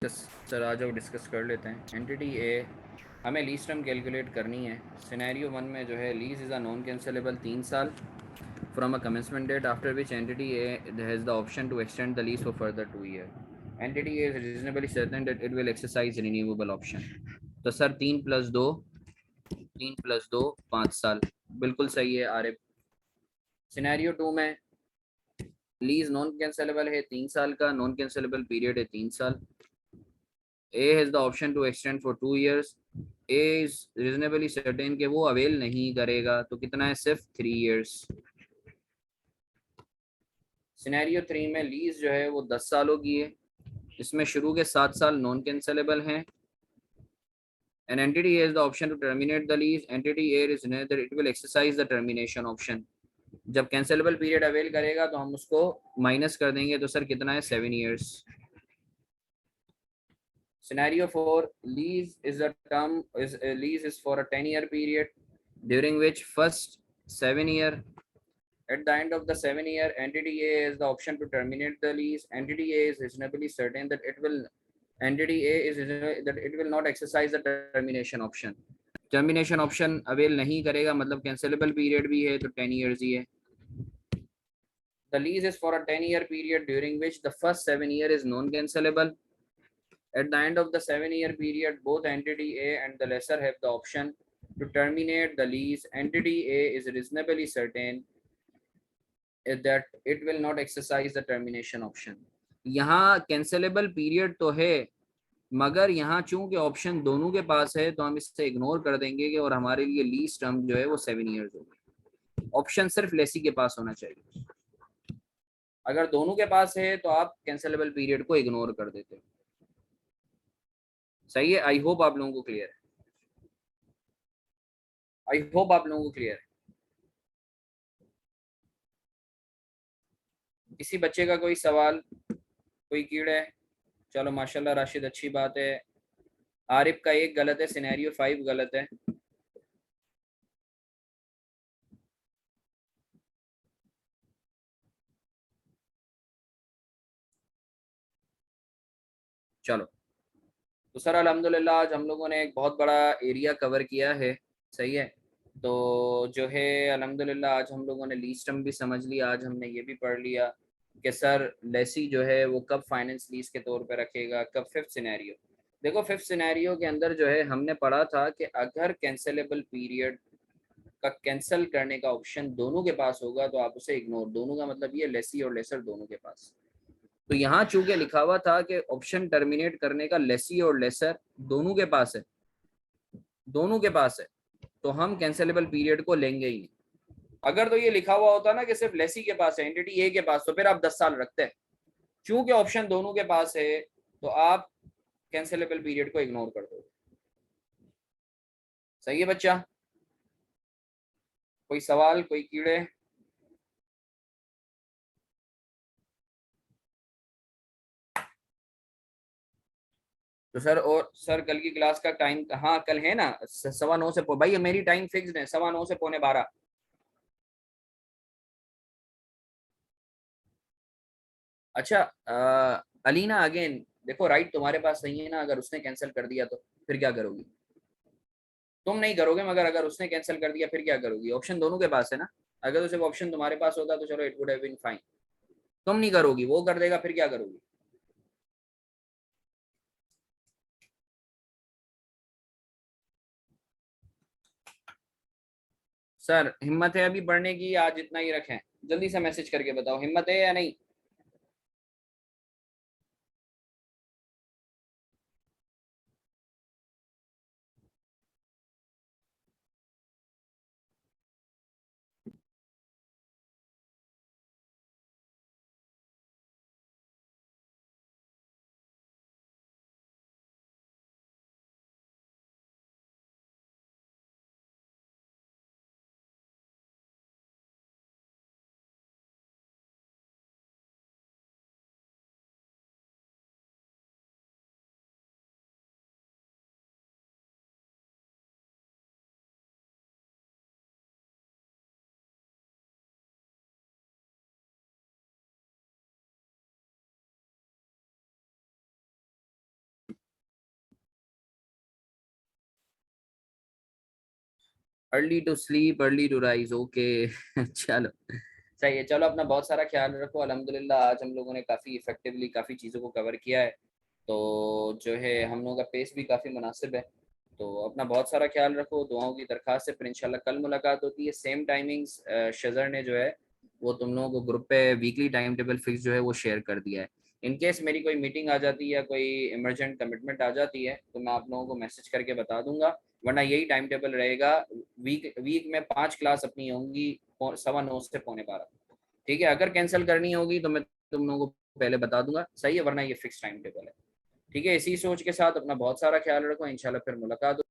सर आ जाओ डिस्कस कर लेते हैं। एंटिटी ए, हमें लीज टर्म कैलकुलेट करनी है। सिनेरियो वन में जो है lease is a non cancellable 3 साल from a commencement date after which entity A has the option to extend the lease for further 2 year. Entity A is reasonably certain that it will exercise renewable option. तो sir 3+2, 3+2 5 साल, बिल्कुल सही है Arif. Scenario two में lease non cancellable है 3 साल का, non cancellable period है 3 साल। A has the option to extend for 2 years. A is reasonably certain कि वो अवेल नहीं करेगा, तो कितना है, सिर्फ 3 years। सिनेरियो 3 में लीज जो है वो 10 सालों की है, इसमें शुरू के 7 साल नॉन कैंसिलेबल हैं। An entity has the option to terminate the lease. Entity A is neither, it will exercise the termination option. जब कैंसिलेबल पीरियड अवेल करेगा तो हम उसको माइनस कर देंगे, तो सर कितना है, 7 years। Scenario 4, lease is a term is a lease is for a 10-year period during which first 7 year, at the end of the 7 year, entity A has the option to terminate the lease. Entity A is reasonably certain that it will not exercise the termination option. Termination option avail नहीं करेगा, मतलब cancellable period भी है तो 10 years ही है। The lease is for a 10-year period during which the first 7 year is non-cancelable. At the end of the 7 year period, both entity A and the lessor have the option to terminate the lease. Entity A is reasonably certain that it will not exercise the termination option. यहाँ cancellable period तो है, मगर यहाँ चूंकि option दोनों के पास है तो हम इससे इग्नोर कर देंगे कि, और हमारे लिए लीज टर्म जो है वो 7 years होगी। ऑप्शन सिर्फ लेसी के पास होना चाहिए। अगर दोनों के पास है तो आप कैंसिलेबल पीरियड को इग्नोर कर देते हो। सही है, आई होप आप लोगों को क्लियर है, आई होप आप लोगों को क्लियर है। किसी बच्चे का कोई सवाल, कोई कीड़ा है? चलो माशाल्लाह राशिद, अच्छी बात है। आरिफ का एक गलत है, सिनेरियो 5 गलत है। चलो, तो सर अल्हम्दुलिल्लाह आज हम लोगों ने एक बहुत बड़ा एरिया कवर किया है। सही है, तो जो है अल्हम्दुलिल्लाह आज हम लोगों ने लीज टर्म भी समझ लिया, आज हमने ये भी पढ़ लिया कि सर लेसी जो है वो कब फाइनेंस लीज के तौर पे रखेगा, कब। फिफ्थ सिनेरियो, देखो फिफ्थ सिनेरियो के अंदर जो है हमने पढ़ा था कि अगर कैंसिलेबल पीरियड का कैंसिल करने का ऑप्शन दोनों के पास होगा तो आप उसे इग्नोर, दोनों का मतलब ये लेसी और लेसर दोनों के पास। तो यहाँ चूंकि लिखा हुआ था कि ऑप्शन टर्मिनेट करने का लेसी और लेसर दोनों के पास है, दोनों के पास है, तो हम कैंसिलेबल पीरियड को लेंगे ही। अगर तो ये लिखा हुआ होता ना कि सिर्फ लेसी के पास है, एंटिटी ए के पास, तो फिर आप 10 साल रखते हैं। चूंकि ऑप्शन दोनों के पास है तो आप कैंसिलेबल पीरियड को इग्नोर कर दो। सही है बच्चा? कोई सवाल, कोई कीड़े? तो सर, और सर कल की क्लास का टाइम, हाँ कल है ना 9:15 से भाई मेरी टाइम फिक्स्ड है 9:15 से 11:45। अच्छा अलीना अगेन देखो, राइट तुम्हारे पास नहीं है ना, अगर उसने कैंसिल कर दिया तो फिर क्या करोगी? तुम नहीं करोगे, मगर अगर उसने कैंसिल कर दिया फिर क्या करोगी? ऑप्शन दोनों के पास है ना। अगर तो सिर्फ ऑप्शन तुम्हारे पास होता तो चलो it would have been fine. तुम नहीं करोगी, वो कर देगा, फिर क्या करोगी? सर हिम्मत है अभी पढ़ने की, आज इतना ही रखें? जल्दी से मैसेज करके बताओ, हिम्मत है या नहीं? Early to sleep early to rise, okay. चलो सही है, चलो अपना बहुत सारा ख्याल रखो। अल्हम्दुलिल्लाह आज हम लोगों ने काफ़ी इफेक्टिवली काफ़ी चीज़ों को कवर किया है, तो जो है हम लोगों का पेस भी काफ़ी मुनासिब है। तो अपना बहुत सारा ख्याल रखो, दुआओं की दरख्वास्त से, फिर इंशाल्लाह कल मुलाकात होती है सेम टाइमिंग्स। शजर ने जो है वो तुम लोगों को ग्रुप पे वीकली टाइम टेबल फिक्स जो है वो शेयर कर दिया है। इन केस मेरी कोई मीटिंग आ जाती है या कोई इमरजेंट कमिटमेंट आ जाती है तो मैं आप लोगों को मैसेज करके बता दूंगा, वरना यही टाइम टेबल रहेगा। वीक वीक में 5 क्लास अपनी होंगी 9:15 से 11:45। ठीक है, अगर कैंसिल करनी होगी तो मैं तुम लोगों को पहले बता दूंगा, सही है, वरना ये फिक्स टाइम टेबल है। ठीक है, इसी सोच के साथ अपना बहुत सारा ख्याल रखो, इंशाल्लाह फिर मुलाकात